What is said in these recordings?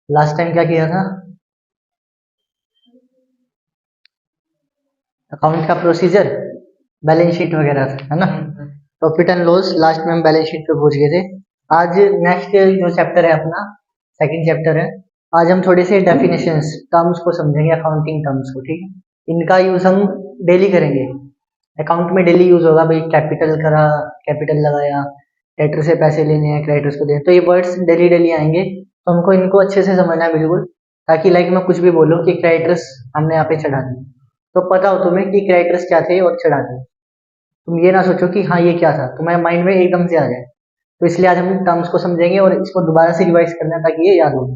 Last time क्या किया था? अकाउंट का प्रोसीजर, बैलेंस शीट वगैरह था, है ना? प्रॉफिट एंड लॉस लास्ट में हम बैलेंस शीट पे पहुंच गए थे। आज नेक्स्ट जो चैप्टर है अपना, सेकंड चैप्टर है। आज हम थोड़े से डेफिनेशंस, टर्म्स को समझेंगे, अकाउंटिंग टर्म्स को, ठीक है? इनका यूज हम डेली करेंगे। अकाउंट में डेली यूज होगा भाई, कैपिटल करा, कैपिटल लगाया, क्रेडिटर से पैसे लेने हैं, क्रेडिटर्स को देने, तो ये वर्ड्स डेली डेली आएंगे, तो हमको इनको अच्छे से समझना है बिल्कुल, ताकि लाइक मैं कुछ भी बोलूँ कि क्रेडिटर्स हमने यहाँ पे चढ़ा दिए, तो पता हो तुम्हें कि क्रेडिटर्स क्या थे और चढ़ा दिए। तुम ये ना सोचो कि हाँ ये क्या था, तुम्हारे माइंड में एकदम से आ जाए। तो इसलिए आज हम टर्म्स को समझेंगे और इसको दोबारा से रिवाइज करना है ताकि ये याद हो।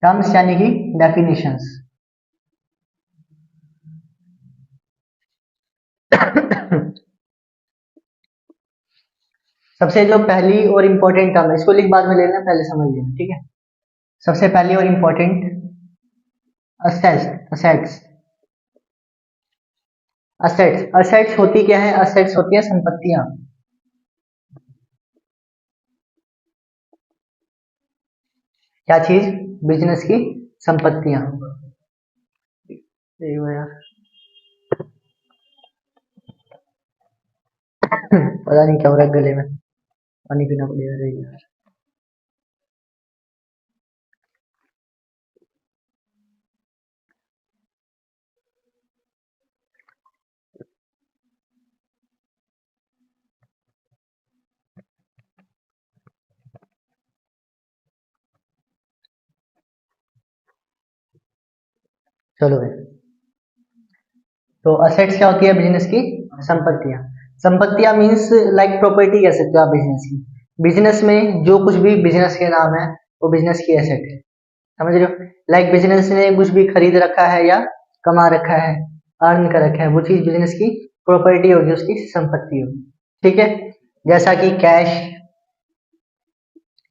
टर्म्स यानी कि डेफिनेशंस। सबसे जो पहली और इम्पोर्टेंट टर्म है, इसको लिख बाद में लेना, पहले समझ लेना, ठीक है? सबसे पहली और important, assets. Assets, assets, assets होती क्या है? असेट्स होती है संपत्तियां। क्या चीज? बिजनेस की संपत्तियां। यार पता नहीं क्या हो रहा है गले में, पानी पीना पड़ेगा रे यार। चलो भाई, तो असेट्स क्या होती है? बिजनेस की संपत्तियां। संपत्तियां मीन्स लाइक प्रॉपर्टी कह सकते हो आप बिजनेस की। बिजनेस में जो कुछ भी बिजनेस के नाम है वो बिजनेस की एसेट है, समझ रहे हो? लाइक बिजनेस ने कुछ भी खरीद रखा है या कमा रखा है, अर्न कर रखा है, वो चीज बिजनेस की प्रॉपर्टी होगी, उसकी संपत्ति होगी, ठीक है? जैसा कि कैश,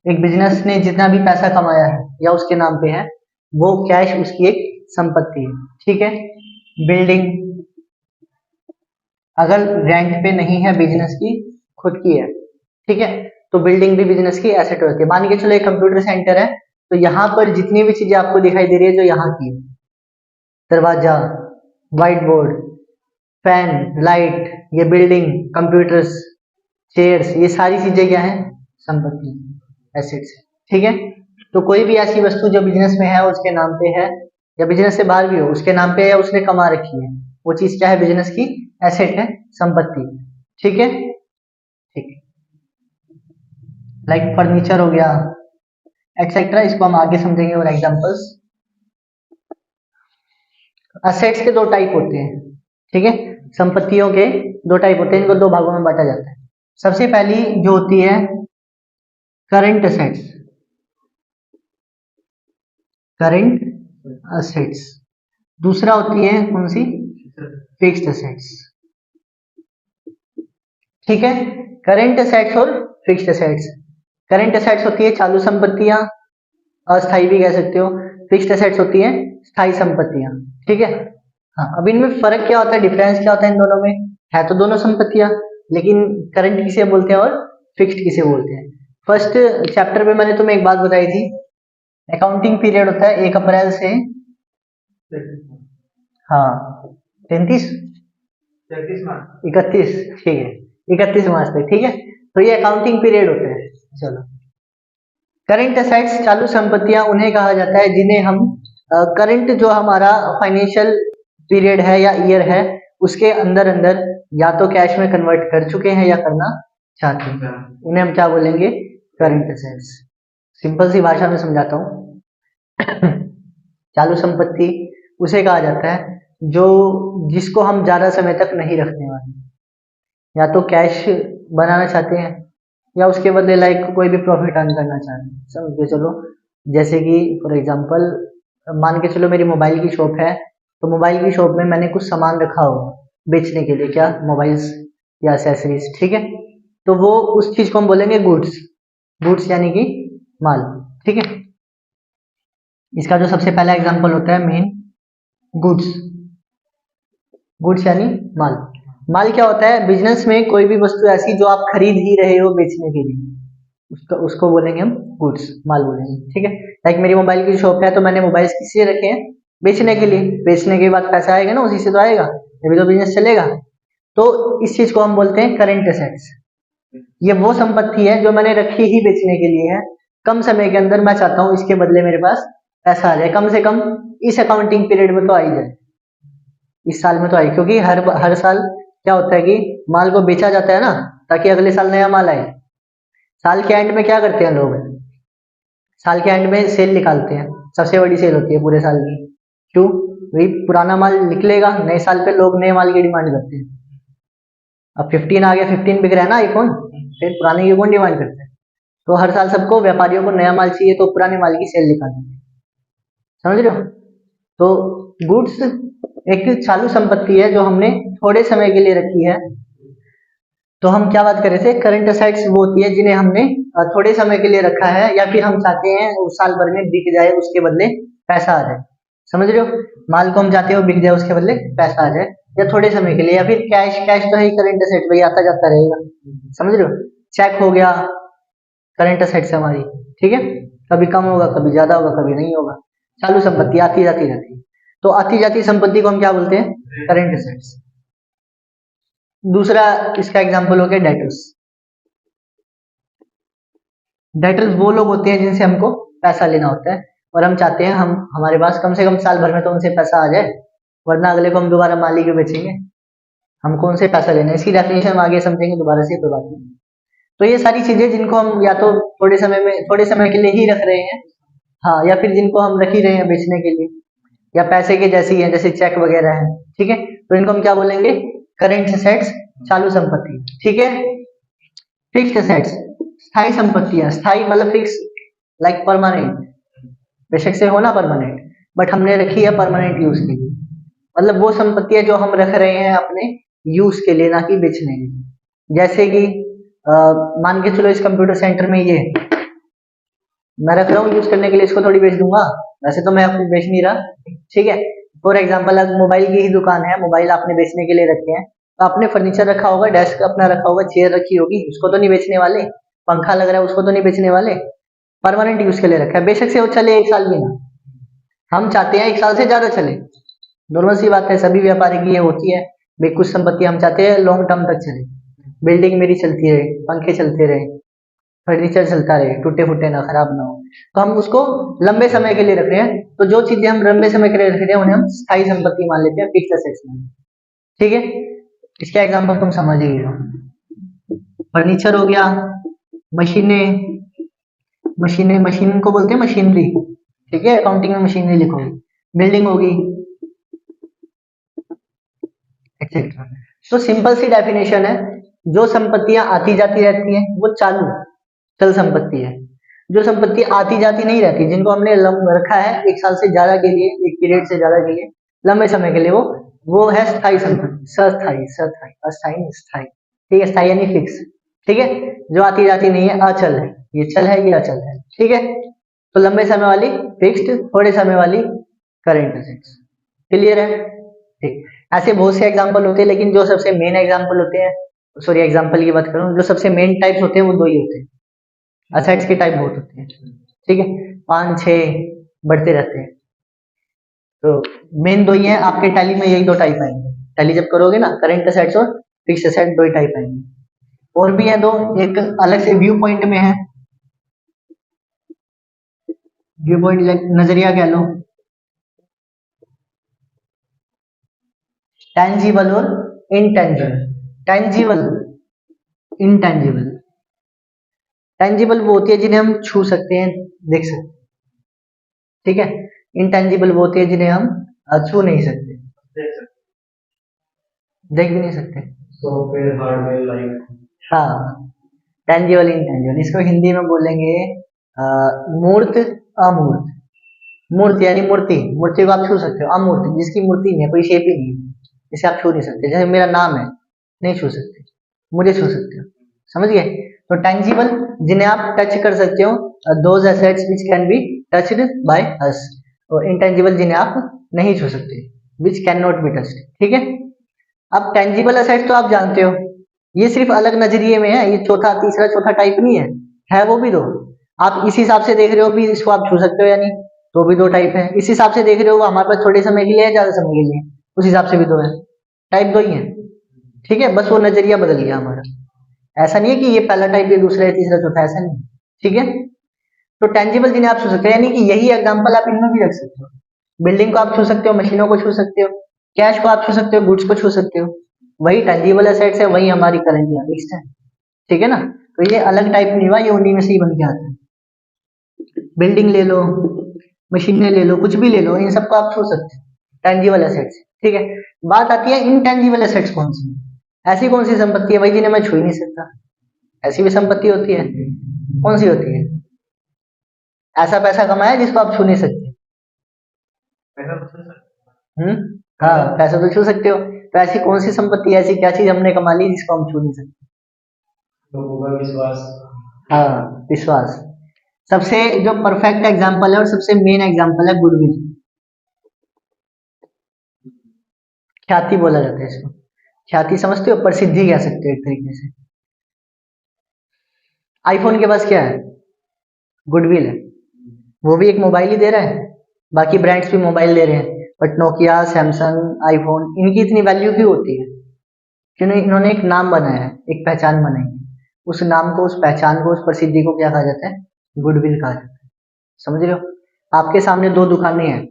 एक बिजनेस ने जितना भी पैसा कमाया है या उसके नाम पे है, वो कैश उसकी एक संपत्ति है, ठीक है? बिल्डिंग, अगर रेंट पे नहीं है, बिजनेस की खुद की है, ठीक है, तो बिल्डिंग भी बिजनेस की एसेट होती है। मान के चलो एक कंप्यूटर सेंटर है, तो यहाँ पर जितनी भी चीजें आपको दिखाई दे रही है जो यहाँ की है, दरवाजा, व्हाइट बोर्ड, फैन, लाइट, ये बिल्डिंग, कंप्यूटर्स, चेयर्स, ये सारी चीजें क्या है? संपत्ति, एसेट्स, ठीक है? तो कोई भी ऐसी वस्तु जो बिजनेस में है उसके नाम पे है, या बिजनेस से बाहर भी हो उसके नाम पे है, या उसने कमा रखी है, वो चीज क्या है? बिजनेस की एसेट है, संपत्ति, ठीक है? ठीक है, लाइक फर्नीचर हो गया, एक्सेट्रा, इसको हम आगे समझेंगे और एग्जांपल्स। असेट्स के दो टाइप होते हैं, ठीक है? संपत्तियों के दो टाइप होते हैं, इनको दो भागों में बांटा जाता है। सबसे पहली जो होती है करंट असेट्स, करंट असेट्स। दूसरा होती है कौन सी? फिक्स्ड असेट्स, ठीक है? करंट असेट्स और फिक्स्ड असेट्स। करंट असेट्स होती है चालू संपत्तियां, अस्थाई भी कह सकते हो। फिक्स्ड असेट्स होती है स्थायी संपत्तियां, ठीक है? हाँ, अब इनमें फर्क क्या होता है, डिफरेंस क्या होता है इन दोनों में? है तो दोनों संपत्तियां, लेकिन करंट किसे बोलते हैं और फिक्स्ड किसे बोलते हैं? फर्स्ट चैप्टर में मैंने तुम्हें एक बात बताई थी, अकाउंटिंग पीरियड होता है 1 अप्रैल से, हाँ, 33, 31, ठीक है, 31 मार्च तक, ठीक है? तो ये अकाउंटिंग पीरियड होते हैं। चलो, करंट असेट्स चालू संपत्तियां उन्हें कहा जाता है जिन्हें हम करंट जो हमारा फाइनेंशियल पीरियड है या ईयर है उसके अंदर अंदर या तो कैश में कन्वर्ट कर चुके हैं या करना चाहते हैं, उन्हें हम क्या बोलेंगे? Current assets. सिंपल सी भाषा में समझाता हूँ। चालू संपत्ति उसे कहा जाता है जो, जिसको हम ज्यादा समय तक नहीं रखने वाले, या तो कैश बनाना चाहते हैं या उसके बदले लाइक कोई भी प्रॉफिट अर्न करना चाहते हैं, समझ के चलो। जैसे कि फॉर एग्जांपल मान के चलो मेरी मोबाइल की शॉप है, तो मोबाइल की शॉप में मैंने कुछ सामान रखा हो बेचने के लिए, क्या? मोबाइल्स या एसेसरीज, ठीक है? तो वो उस चीज को हम बोलेंगे गुड्स। गुड्स यानी कि माल, ठीक है? इसका जो सबसे पहला एग्जांपल होता है मेन, गुड्स। गुड्स यानी माल। माल क्या होता है? बिजनेस में कोई भी वस्तु ऐसी जो आप खरीद ही रहे हो बेचने के लिए, उसको उसको बोलेंगे हम गुड्स, माल बोलेंगे, ठीक है। लाइक मेरी मोबाइल की शॉप है तो मैंने मोबाइल किस लिए रखे हैं, बेचने के लिए, बेचने के बाद पैसा आएगा ना, उसी से तो आएगा, तभी तो बिजनेस चलेगा। तो इस चीज को हम बोलते हैं करेंट एसेट्स। ये वो संपत्ति है जो मैंने रखी ही बेचने के लिए है, कम समय के अंदर मैं चाहता हूँ इसके बदले मेरे पास पैसा आ जाए, कम से कम इस अकाउंटिंग पीरियड में तो आ ही जाए, इस साल में तो आई, क्योंकि हर साल क्या होता है कि माल को बेचा जाता है ना, ताकि अगले साल नया माल आए। साल के एंड में क्या करते हैं लोग, साल के एंड में सेल निकालते हैं, सबसे बड़ी सेल होती है पूरे साल की। क्यों? वही पुराना माल निकलेगा, नए साल पे लोग नए माल की डिमांड करते हैं। अब 15 आ गया, 15 बिक रहा है ना आईफोन, फिर पुराने की कौन डिमांड करते हैं? तो हर साल सबको व्यापारियों को नया माल चाहिए, तो पुराने माल की सेल निकालनी है। समझ रहे हो? तो गुड्स एक चालू संपत्ति है जो हमने थोड़े समय के लिए रखी है। तो हम क्या बात कर रहे थे, करंट असेट्स वो होती है जिन्हें हमने थोड़े समय के लिए रखा है, या फिर हम चाहते हैं उस साल भर में बिक जाए, उसके बदले पैसा आ जाए। समझ रहे हो? माल को हम चाहते हो बिक जाए, उसके बदले पैसा आ जाए, या थोड़े समय के लिए, या फिर कैश, कैश तो है ही करंट असेट, वही आता जाता रहेगा। समझ रहे हो? चेक हो गया, करंट असेट्स हमारी, ठीक है। कभी कम होगा, कभी ज्यादा होगा, कभी नहीं होगा, चालू संपत्ति आती जाती रहती है। तो आती जाती संपत्ति को हम क्या बोलते हैं, करंट असेट्स। दूसरा इसका एग्जांपल हो गया डेटर्स। डेटर्स वो लोग होते हैं जिनसे हमको पैसा लेना होता है, और हम चाहते हैं हम हमारे पास कम से कम साल भर में तो उनसे पैसा आ जाए, वरना अगले को हम दोबारा माल ही क्यों बेचेंगे, हमको उनसे पैसा लेना है। इसकी डेफिनेशन हम आगे समझेंगे दोबारा से, कोई बात नहीं। तो ये सारी चीजें जिनको हम या तो थोड़े समय के लिए ही रख रहे हैं, हाँ, या फिर जिनको हम रख ही रहे हैं बेचने के लिए, या पैसे के जैसी है, जैसे चेक वगैरह है, ठीक है। तो इनको हम क्या बोलेंगे, करेंट असेट्स, चालू संपत्ति, ठीक है। फिक्स्ड असेट्स, स्थायी संपत्तियां, स्थायी मतलब फिक्स, लाइक परमानेंट, बेशक से हो ना परमानेंट, बट हमने रखी है परमानेंट यूज के लिए, मतलब वो संपत्तियां जो हम रख रहे हैं अपने यूज के लिए, ना कि बेचने के लिए। जैसे कि मान के चलो इस कंप्यूटर सेंटर में ये मैं रख रहा हूँ यूज करने के लिए, इसको थोड़ी बेच दूंगा, वैसे तो मैं आपको बेच नहीं रहा, ठीक है। फॉर एग्जाम्पल अगर मोबाइल की ही दुकान है, मोबाइल आपने बेचने के लिए रखे हैं, तो आपने फर्नीचर रखा होगा, डेस्क अपना रखा होगा, चेयर रखी होगी, उसको तो नहीं बेचने वाले, पंखा लग रहा है उसको तो नहीं बेचने वाले, परमानेंट यूज के लिए रखा है, बेशक से वो चले 1 साल भी ना, हम चाहते हैं 1 साल से ज्यादा चले, नॉर्मल सी बात है, सभी व्यापारी की ये होती है भाई, कुछ संपत्ति हम चाहते हैं लॉन्ग टर्म तक चले, बिल्डिंग मेरी चलती रहे, पंखे चलते रहे, फर्नीचर चलता रहे, टूटे फूटे ना, खराब ना हो, तो हम उसको लंबे समय के लिए रख रहे हैं। तो जो चीजें हम लंबे समय के लिए रख रहे हैं उन्हें हम स्थायी संपत्ति मान लेते हैं, फिक्स एसेट्स मान लेते हैं, ठीक है। इसका एग्जांपल तुम समझ ही हो, फर्नीचर हो गया, मशीनें, मशीन को बोलते हैं मशीनरी, ठीक है, अकाउंटिंग में मशीनरी लिखोगे, बिल्डिंग होगी, एक्सेट्रा। तो सिंपल सी डेफिनेशन है, जो संपत्तियां आती जाती रहती हैं वो चालू चल संपत्ति है। जो संपत्ति आती जाती नहीं रहती, जिनको हमने रखा है 1 साल से ज्यादा के लिए, एक पीरियड से ज्यादा के लिए, लंबे समय के लिए, वो है स्थायी संपत्ति, सस्थायी, सस्थायी, अस्थायी नहीं, स्थायी, ठीक है, स्थायी यानी फिक्स, ठीक है। जो आती जाती नहीं है, अचल है, ये चल है, ये अचल है, ठीक है। तो लंबे समय वाली फिक्स्ड, थोड़े समय वाली करेंट असेट्स, क्लियर है, ठीक। ऐसे बहुत से एग्जाम्पल होते हैं, लेकिन जो सबसे मेन एग्जाम्पल होते हैं, सॉरी एग्जाम्पल की बात करूं, जो सबसे मेन टाइप्स होते हैं वो दो ही होते हैं, असेट्स के टाइप बहुत होते हैं, ठीक है, 5 6 बढ़ते रहते हैं। तो मेन दो ही हैं, आपके टैली में यही दो टाइप आएंगे, टैली जब करोगे ना, करंट असेट्स और फिक्स असेट, दो ही टाइप आएंगे। और भी है दो, एक अलग से व्यू पॉइंट में है, व्यू पॉइंट नजरिया कह लो, टेंजिबल और इनटेंजिबल। टेंजिबल, इनटेंजिबल, टेंजिबल वो होती है जिन्हें हम छू सकते हैं, देख सकते हैं, ठीक है। इनटेंजिबल वो होती है जिन्हें हम छू नहीं सकते, देख भी नहीं सकते, सॉफ्टवेयर हार्डवेयर लाइक, हाँ, टेंजिबल इनटेंजिबल, इसको हिंदी में बोलेंगे मूर्त, अमूर्त। मूर्त यानी मूर्ति, मूर्ति को आप छू सकते हो, अमूर्त जिसकी मूर्ति नहीं है, कोई शेप ही नहीं है, जिसे आप छू नहीं सकते, जैसे मेरा नाम है, नहीं छू सकते, मुझे छू सकते हो, समझ गए। तो टेंजिबल जिन्हें आप टच कर सकते हो, those assets which can be touched by us, और इंटेंजिबल जिन्हें आप नहीं छू सकते, which can not be touched, ठीक है। अब टेंजिबल एसेट्स तो आप जानते हो, ये सिर्फ अलग नजरिए में है, ये चौथा तीसरा चौथा टाइप नहीं है, है वो भी दो। आप इस हिसाब से देख रहे हो भी इसको आप छू सकते हो या नहीं, तो भी दो टाइप है। इस हिसाब से देख रहे हो हमारे पास थोड़े समय के लिए है, ज्यादा समय के लिए, उस हिसाब से भी दो है। टाइप दो ही है, ठीक है, बस वो नजरिया बदल गया हमारा। ऐसा नहीं है कि ये पहला टाइप ये दूसरा है तीसरा चौथा, ऐसा नहीं, ठीक है। तो टेंजिबल जिन्हें आप छू सकते हो, यानी कि यही एग्जांपल आप इनमें भी रख सकते हो। बिल्डिंग को आप छू सकते हो, मशीनों को छू सकते हो, कैश को आप छू सकते हो, गुड्स को छू सकते हो। वही टेंजिबल एसेट्स है, वही हमारी करेंसी फिक्स्ड है, ठीक है ना। तो ये अलग टाइप नहीं हुआ, ये उन्हीं में से ही बन के आता है। बिल्डिंग ले लो, मशीनें ले लो, कुछ भी ले लो, इन सबको आप छू सकते हो, टेंजिबल एसेट्स, ठीक है। बात आती है इनटेंजिबल एसेट्स कौन सी है, ऐसी कौन सी संपत्ति है भाई जिन्हें मैं छू ही नहीं सकता। ऐसी भी संपत्ति होती है, कौन सी होती है? ऐसा पैसा कमाया जिसको आप छू नहीं सकते। पैसा तो छू सकते हम्म, हाँ, पैसा तो छू सकते हो। तो ऐसी कौन सी संपत्ति है, ऐसी क्या चीज हमने कमा ली जिसको हम छू नहीं सकते? लोगों का विश्वास। हाँ, विश्वास। सबसे जो परफेक्ट एग्जाम्पल है और सबसे मेन एग्जाम्पल है गुडविल। ख्याति बोला जाता है इसको। ख्याति समझते हो, प्रसिद्धि कह सकते हो एक तरीके से। आईफोन के पास क्या है? गुडविल है। वो भी एक मोबाइल ही दे रहा है, बाकी ब्रांड्स भी मोबाइल दे रहे हैं, बट नोकिया, सैमसंग, आईफोन, इनकी इतनी वैल्यू क्यों होती है? क्योंकि इन्होंने एक नाम बनाया है, एक पहचान बनाई है। उस नाम को, उस पहचान को, उस प्रसिद्धि को क्या कहा जाता है? गुडविल कहा जाता है। समझ रहे हो? आपके सामने दो दुकानें हैं,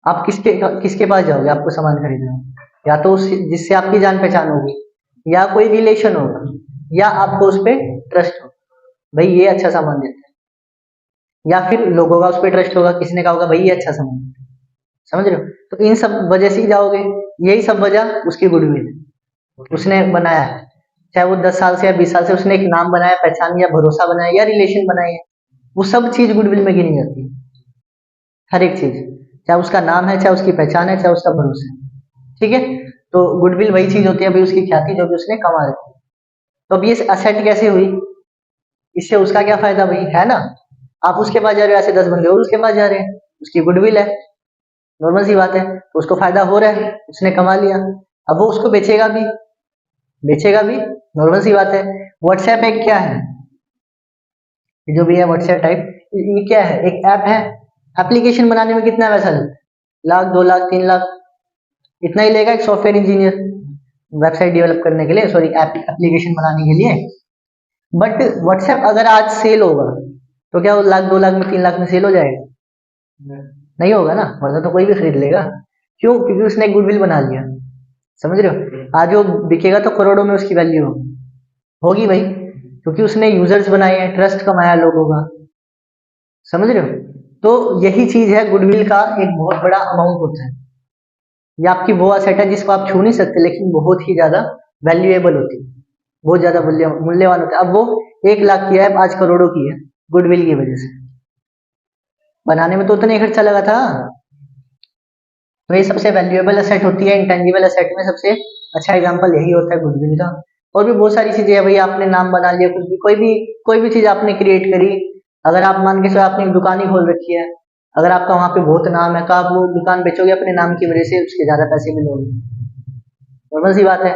आप किसके किसके पास जाओगे आपको सामान खरीदना हो? या तो उस जिससे आपकी जान पहचान होगी, या कोई रिलेशन होगा, या आपको उस पर ट्रस्ट हो, भाई ये अच्छा सामान देता है, या फिर लोगों का उस पर ट्रस्ट होगा, किसी ने कहा होगा भाई ये अच्छा सामान देता है। समझ रहे हो? तो इन सब वजह से ही जाओगे, यही सब वजह उसकी गुडविल है, उसने बनाया है। चाहे वो 10 साल से या 20 साल से उसने एक नाम बनाया, पहचान या भरोसा बनाया या रिलेशन बनाई है, वो सब चीज गुडविल में गिनी जाती है। हर एक चीज, चाहे उसका नाम है, चाहे उसकी पहचान है, चाहे उसका भरोसा है, ठीक है। तो गुडविल वही चीज होती है भाई, उसकी ख्याति जो भी उसने कमा रखी है। तो अब ये असेट कैसे हुई, इससे उसका क्या फायदा भाई, है ना। आप उसके पास जा रहे हो, ऐसे 10 बंदे और उसके पास जा रहे हैं, उसकी गुडविल है, नॉर्मल सी बात है, तो उसको फायदा हो रहा है, उसने कमा लिया। अब वो उसको बेचेगा भी, बेचेगा भी, नॉर्मल सी बात है। व्हाट्सएप एक क्या है, ये जो भी है व्हाट्सएप टाइप, ये क्या है? एक ऐप है। एप्लीकेशन बनाने में कितना पैसा लगता है? लाख, 2 लाख, 3 लाख, इतना ही लेगा एक सॉफ्टवेयर इंजीनियर वेबसाइट डेवलप करने के लिए, सॉरी एप्लीकेशन बनाने के लिए। बट व्हाट्सएप अगर आज सेल होगा तो क्या वो लाख, 2 लाख में, 3 लाख में सेल हो जाएगा? हैं। नहीं होगा ना, वरना तो कोई भी खरीद लेगा। क्यों? क्योंकि उसने एक गुडविल बना लिया। समझ रहे हो? आज वो बिकेगा तो करोड़ों में उसकी वैल्यू होगी, होगी भाई, क्योंकि उसने यूजर्स बनाए हैं, ट्रस्ट कमाया लोगों का। समझ रहे हो? तो यही चीज है, गुडविल का एक बहुत बड़ा अमाउंट होता है। ये आपकी वो असेट है जिसको आप छू नहीं सकते, लेकिन बहुत ही ज्यादा वैल्यूएबल होती है, बहुत ज्यादा मूल्यवान होता है। अब वो 1 लाख की है, आज करोड़ों की है, गुडविल की वजह से। बनाने में तो उतना ही खर्चा लगा था। तो ये सबसे वैल्यूएबल एसेट होती है, इंटेंजिबल एसेट में सबसे अच्छा एग्जांपल यही होता है गुडविल का। और भी बहुत सारी चीजें हैं भाई, आपने नाम बना लिया, कुछ भी, कोई भी चीज आपने क्रिएट करी। अगर आप मान के चलो आपने एक दुकान ही खोल रखी है, अगर आपका वहां पे बहुत नाम है, तो आप वो दुकान बेचोगे अपने नाम की वजह से, उसके ज्यादा पैसे मिलोगे, नॉर्मल सी बात है।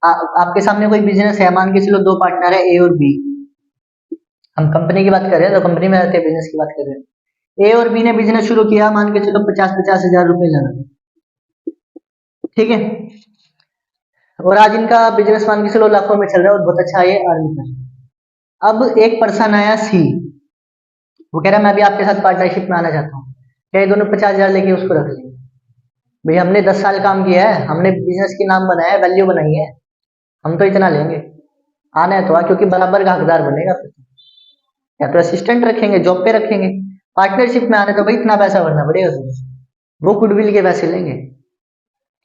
आपके सामने कोई बिजनेस है, मान के चलो दो पार्टनर है ए और बी, हम कंपनी की बात कर रहे हैं, तो कंपनी में रहते हैं, बिजनेस की बात कर रहे हैं। ए और बी ने बिजनेस शुरू किया, मान के चलो 50-50 हजार रुपए लगा, ठीक है। और आज इनका बिजनेस मान के चलो लाखों में चल रहा है और बहुत अच्छा ये अर्न कर रहे हैं। अब एक पर्सन आया सी, वो कह रहा है मैं भी आपके साथ पार्टनरशिप में आना चाहता हूँ, क्या ये दोनों 50 हजार लेके उसको रख लेंगे? भाई हमने 10 साल काम किया है, हमने बिजनेस की नाम बनाया है, वैल्यू बनाई है, हम तो इतना लेंगे। आना है तो आ, क्योंकि बराबर का हकदार बनेगा फिर तो। या तो असिस्टेंट रखेंगे, जॉब पे रखेंगे, पार्टनरशिप में आने तो भाई इतना पैसा भरना पड़ेगा तुम्हें। वो गुडविल के पैसे लेंगे,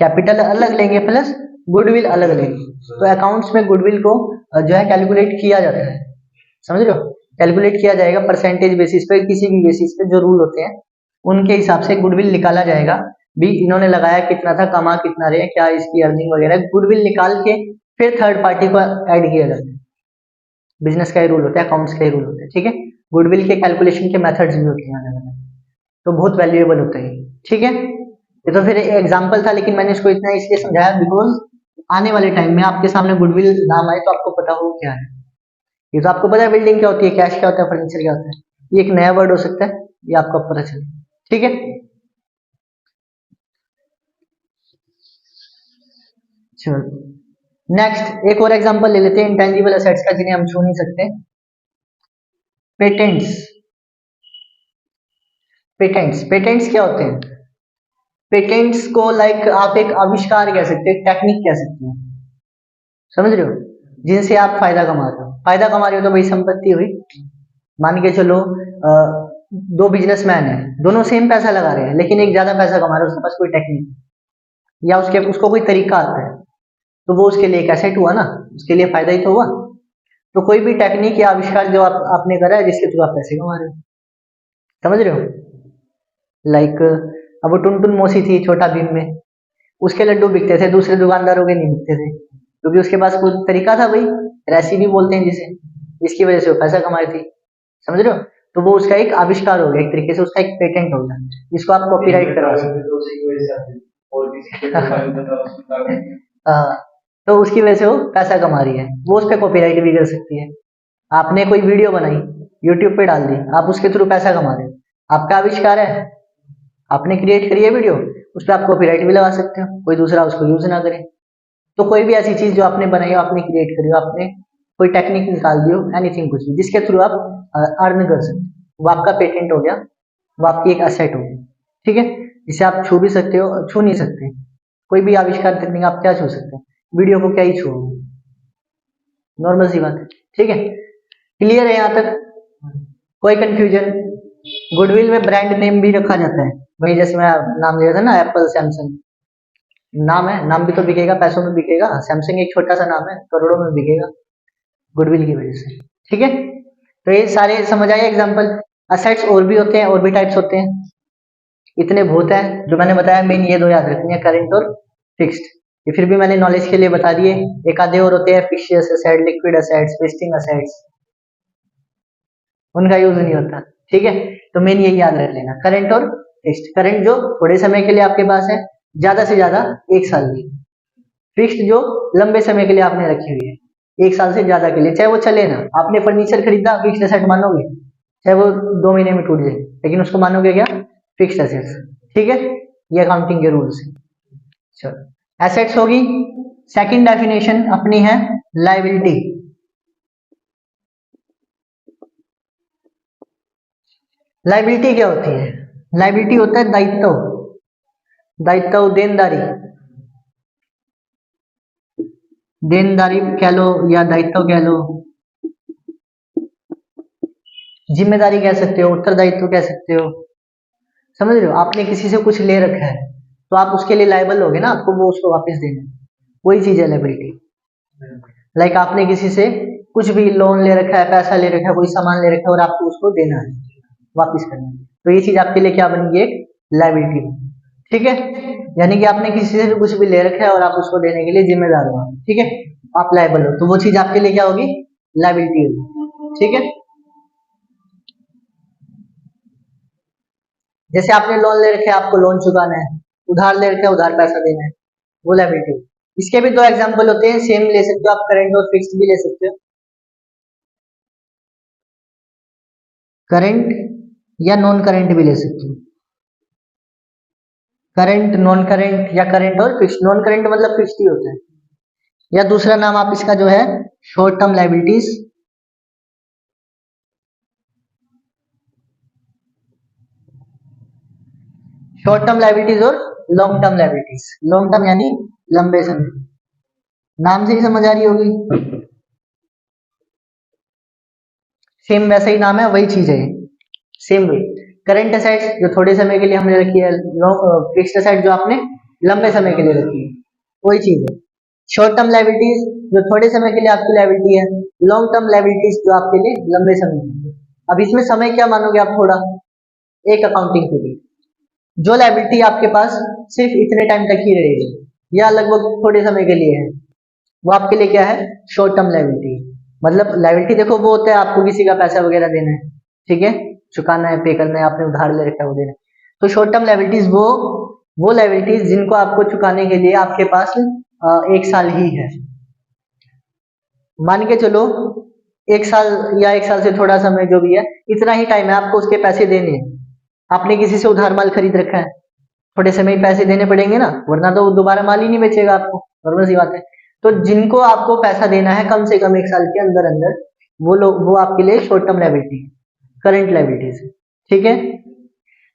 कैपिटल अलग लेंगे प्लस गुडविल अलग लेंगे। तो अकाउंट्स में गुडविल को जो है कैलकुलेट किया जाता है, समझ रहे हो? कैलकुलेट किया जाएगा परसेंटेज बेसिस पे, किसी भी बेसिस पे जो रूल होते हैं उनके हिसाब से गुडविल निकाला जाएगा। भी इन्होंने लगाया कितना था, कमा कितना रहे, क्या इसकी अर्निंग वगैरह, गुडविल निकाल के फिर थर्ड पार्टी को ऐड किया जाता है। बिजनेस का ही रूल होता है, अकाउंट्स का ही रूल होता है, ठीक है। गुडविल के कैलकुलेशन के मेथड्स भी होते हैं अलग अलग, तो बहुत वैल्यूएबल होता है, ठीक है। ये तो फिर एग्जाम्पल था, लेकिन मैंने इसको इतना इसलिए समझाया बिकॉज आने वाले टाइम में आपके सामने गुडविल नाम आए तो आपको पता हो क्या है। ये तो आपको पता है बिल्डिंग क्या होती है, कैश क्या होता है, फर्नीचर क्या होता है। ये एक नया वर्ड हो सकता है, ये आपको पता चले। ठीक है, चलो नेक्स्ट एक और एग्जांपल ले लेते हैं इंटेंजिबल एसेट्स का, जिन्हें हम छू नहीं सकते। पेटेंट्स। पेटेंट्स पेटेंट्स क्या होते हैं? पेटेंट्स को लाइक आप एक आविष्कार कह सकते हैं, टेक्निक कह सकते हैं, समझ रहे हो, जिनसे आप फायदा कमा रहे हो। फायदा कमा रहे हो तो भाई संपत्ति हुई। मान के चलो दो बिजनेसमैन है, दोनों सेम पैसा लगा रहे हैं, लेकिन एक ज्यादा पैसा कमा रहा है, उसके पास कोई टेक्निक या उसको कोई तरीका आता है, तो वो उसके लिए एक एसेट हुआ ना, उसके लिए फायदा ही तो हुआ। तो कोई भी टेक्निक या आविष्कार जो आपने करा है, जिसके थ्रू आप पैसे कमा रहे हो, समझ रहे हो। लाइक अब वो टुनटुन मौसी थी छोटा भीम में, उसके लड्डू बिकते थे, दूसरे दुकानदारों के नहीं बिकते थे, क्योंकि उसके पास कोई तरीका था भाई, रेसिपी बोलते हैं जिसे, इसकी वजह से वो पैसा कमाई थी, समझ रहे हो। तो वो उसका एक आविष्कार हो गया, एक तरीके से उसका एक पेटेंट हो गया, जिसको आप कॉपीराइट करवा सकते हाँ, तो उसकी वजह से वो पैसा कमा रही है, वो उस पर कॉपीराइट भी कर सकती है। आपने कोई वीडियो बनाई, यूट्यूब पे डाल दी, आप उसके थ्रू पैसा कमा रहे हो, आपका आविष्कार है, आपने क्रिएट करी है वीडियो, उस पर आप कॉपीराइट भी लगा सकते हो, कोई दूसरा उसको यूज ना करे। तो कोई भी ऐसी चीज जो आपने बनाई हो, आपने क्रिएट करी हो, आपने कोई टेक्निक निकाल दी हो, एनीथिंग कुछ भी, जिसके थ्रू आप अर्न कर सकते हो, वो आपका पेटेंट हो गया, वो आपकी एक एसेट होगी। ठीक है, जिसे आप छू भी सकते हो, छू नहीं सकते। कोई भी आविष्कार तकनीक आप क्या छू सकते हैं, वीडियो को क्या ही छू, नॉर्मल सी बात है। ठीक है, क्लियर है यहाँ तक, कोई कंफ्यूजन? गुडविल में ब्रांड नेम भी रखा जाता है, वही जैसे मैं नाम लिया था ना, एप्पल, सैमसंग, नाम है, नाम भी तो बिकेगा, पैसों में बिकेगा। सैमसंग एक छोटा सा नाम है, करोड़ों में बिकेगा गुडविल की वजह से। ठीक है, तो ये सारे समझ आए एग्जांपल। असेट्स और भी होते हैं, और भी टाइप्स होते हैं, इतने बहुत है जो मैंने बताया, मेन ये दो याद रखनी है, करंट और फिक्स्ड। ये फिर भी मैंने नॉलेज के लिए बता दिए। एक आधे और होते हैं, fictitious asset, liquid assets, wasting assets, उनका यूज नहीं होता। ठीक है, तो मेन यही याद रख लेना, करंट और फिक्स्ड। करंट जो थोड़े समय के लिए आपके पास है, ज्यादा से ज्यादा 1 साल की। फिक्स्ड जो लंबे समय के लिए आपने रखी हुई है, 1 साल से ज्यादा के लिए, चाहे वो चले ना। आपने फर्नीचर खरीदा, फिक्स्ड एसेट मानोगे, चाहे वो 2 महीने में टूट जाए, लेकिन उसको मानोगे क्या, फिक्स्ड एसेट्स। ठीक है, ये अकाउंटिंग के रूल्स हैं। चलो, एसेट्स होगी। सेकंड डेफिनेशन अपनी है लायबिलिटी। लायबिलिटी क्या होती है? लायबिलिटी होता है दायित्व, दायित्व, देनदारी, देनदारी कह लो या दायित्व कह लो, जिम्मेदारी कह सकते हो, उत्तरदायित्व कह सकते हो, समझ रहे हो। आपने किसी से कुछ ले रखा है, तो आप उसके लिए लायबल होगे ना, आपको वो उसको वापस देना है, वही चीज है लायबिलिटी। लाइक आपने किसी से कुछ भी लोन ले रखा है, पैसा ले रखा है, कोई सामान ले रखा है, और आपको उसको देना है, वापस करना है, तो ये चीज आपके लिए क्या बनेगी, एक लायबिलिटी। ठीक है, यानी कि आपने किसी से भी कुछ भी ले रखा है और आप उसको देने के लिए जिम्मेदार हो, ठीक है, आप लायबल हो, तो वो चीज आपके लिए क्या होगी, लायबिलिटी होगी। ठीक है, जैसे आपने लोन ले रखे, आपको लोन चुकाना है, उधार ले रखे, उधार पैसा देना है, वो लायबिलिटी। इसके भी दो एग्जांपल होते हैं, सेम ले सकते हो आप, करंट और फिक्स्ड भी ले सकते हो। करंट या नॉन करंट भी ले सकते हो, करंट, नॉन करंट, या करंट और फिक्स्ड। नॉन करंट मतलब फिक्स्ड ही होता है, या दूसरा नाम आप इसका जो है, short term liabilities. Short term liabilities और long term liabilities. Long term यानी लंबे समय, नाम से ही समझ आ रही होगी, सेम वैसा ही नाम है, वही चीज है, सेम वे। करंट असेट्स जो थोड़े समय के लिए हमने रखी है, फिक्स्ड असेट जो आपने लंबे समय के लिए रखी है, वही चीज है। शॉर्ट टर्म लायबिलिटीज जो थोड़े समय के लिए आपकी लायबिलिटी है, लॉन्ग टर्म लायबिलिटीज जो आपके लिए लंबे समय के लिए। अब इसमें समय क्या मानोगे आप, थोड़ा एक अकाउंटिंग पीरियड, जो लायबिलिटी आपके पास सिर्फ इतने टाइम तक ही रहेगी, या लगभग थोड़े समय के लिए है, वो आपके लिए क्या है, शॉर्ट टर्म लायबिलिटी। मतलब लायबिलिटी देखो, वो होता है आपको किसी का पैसा वगैरह देना है, ठीक है, चुकाना है, पे करना है, आपने उधार ले रखा है, वो देना है। तो शॉर्ट टर्म लायबिलिटीज वो लायबिलिटीज जिनको आपको चुकाने के लिए आपके पास 1 साल ही है। मान के चलो एक साल या एक साल से थोड़ा समय जो भी है, इतना ही टाइम है आपको उसके पैसे देने हैं। आपने किसी से उधार माल खरीद रखा है, थोड़े समय ही पैसे देने पड़ेंगे ना, वरना तो वो दोबारा माल ही नहीं बेचेगा आपको, नॉर्मल सी बात है। तो जिनको आपको पैसा देना है कम से कम एक साल के अंदर अंदर, वो लोग, वो आपके लिए short term liability, current liabilities, ठीक है।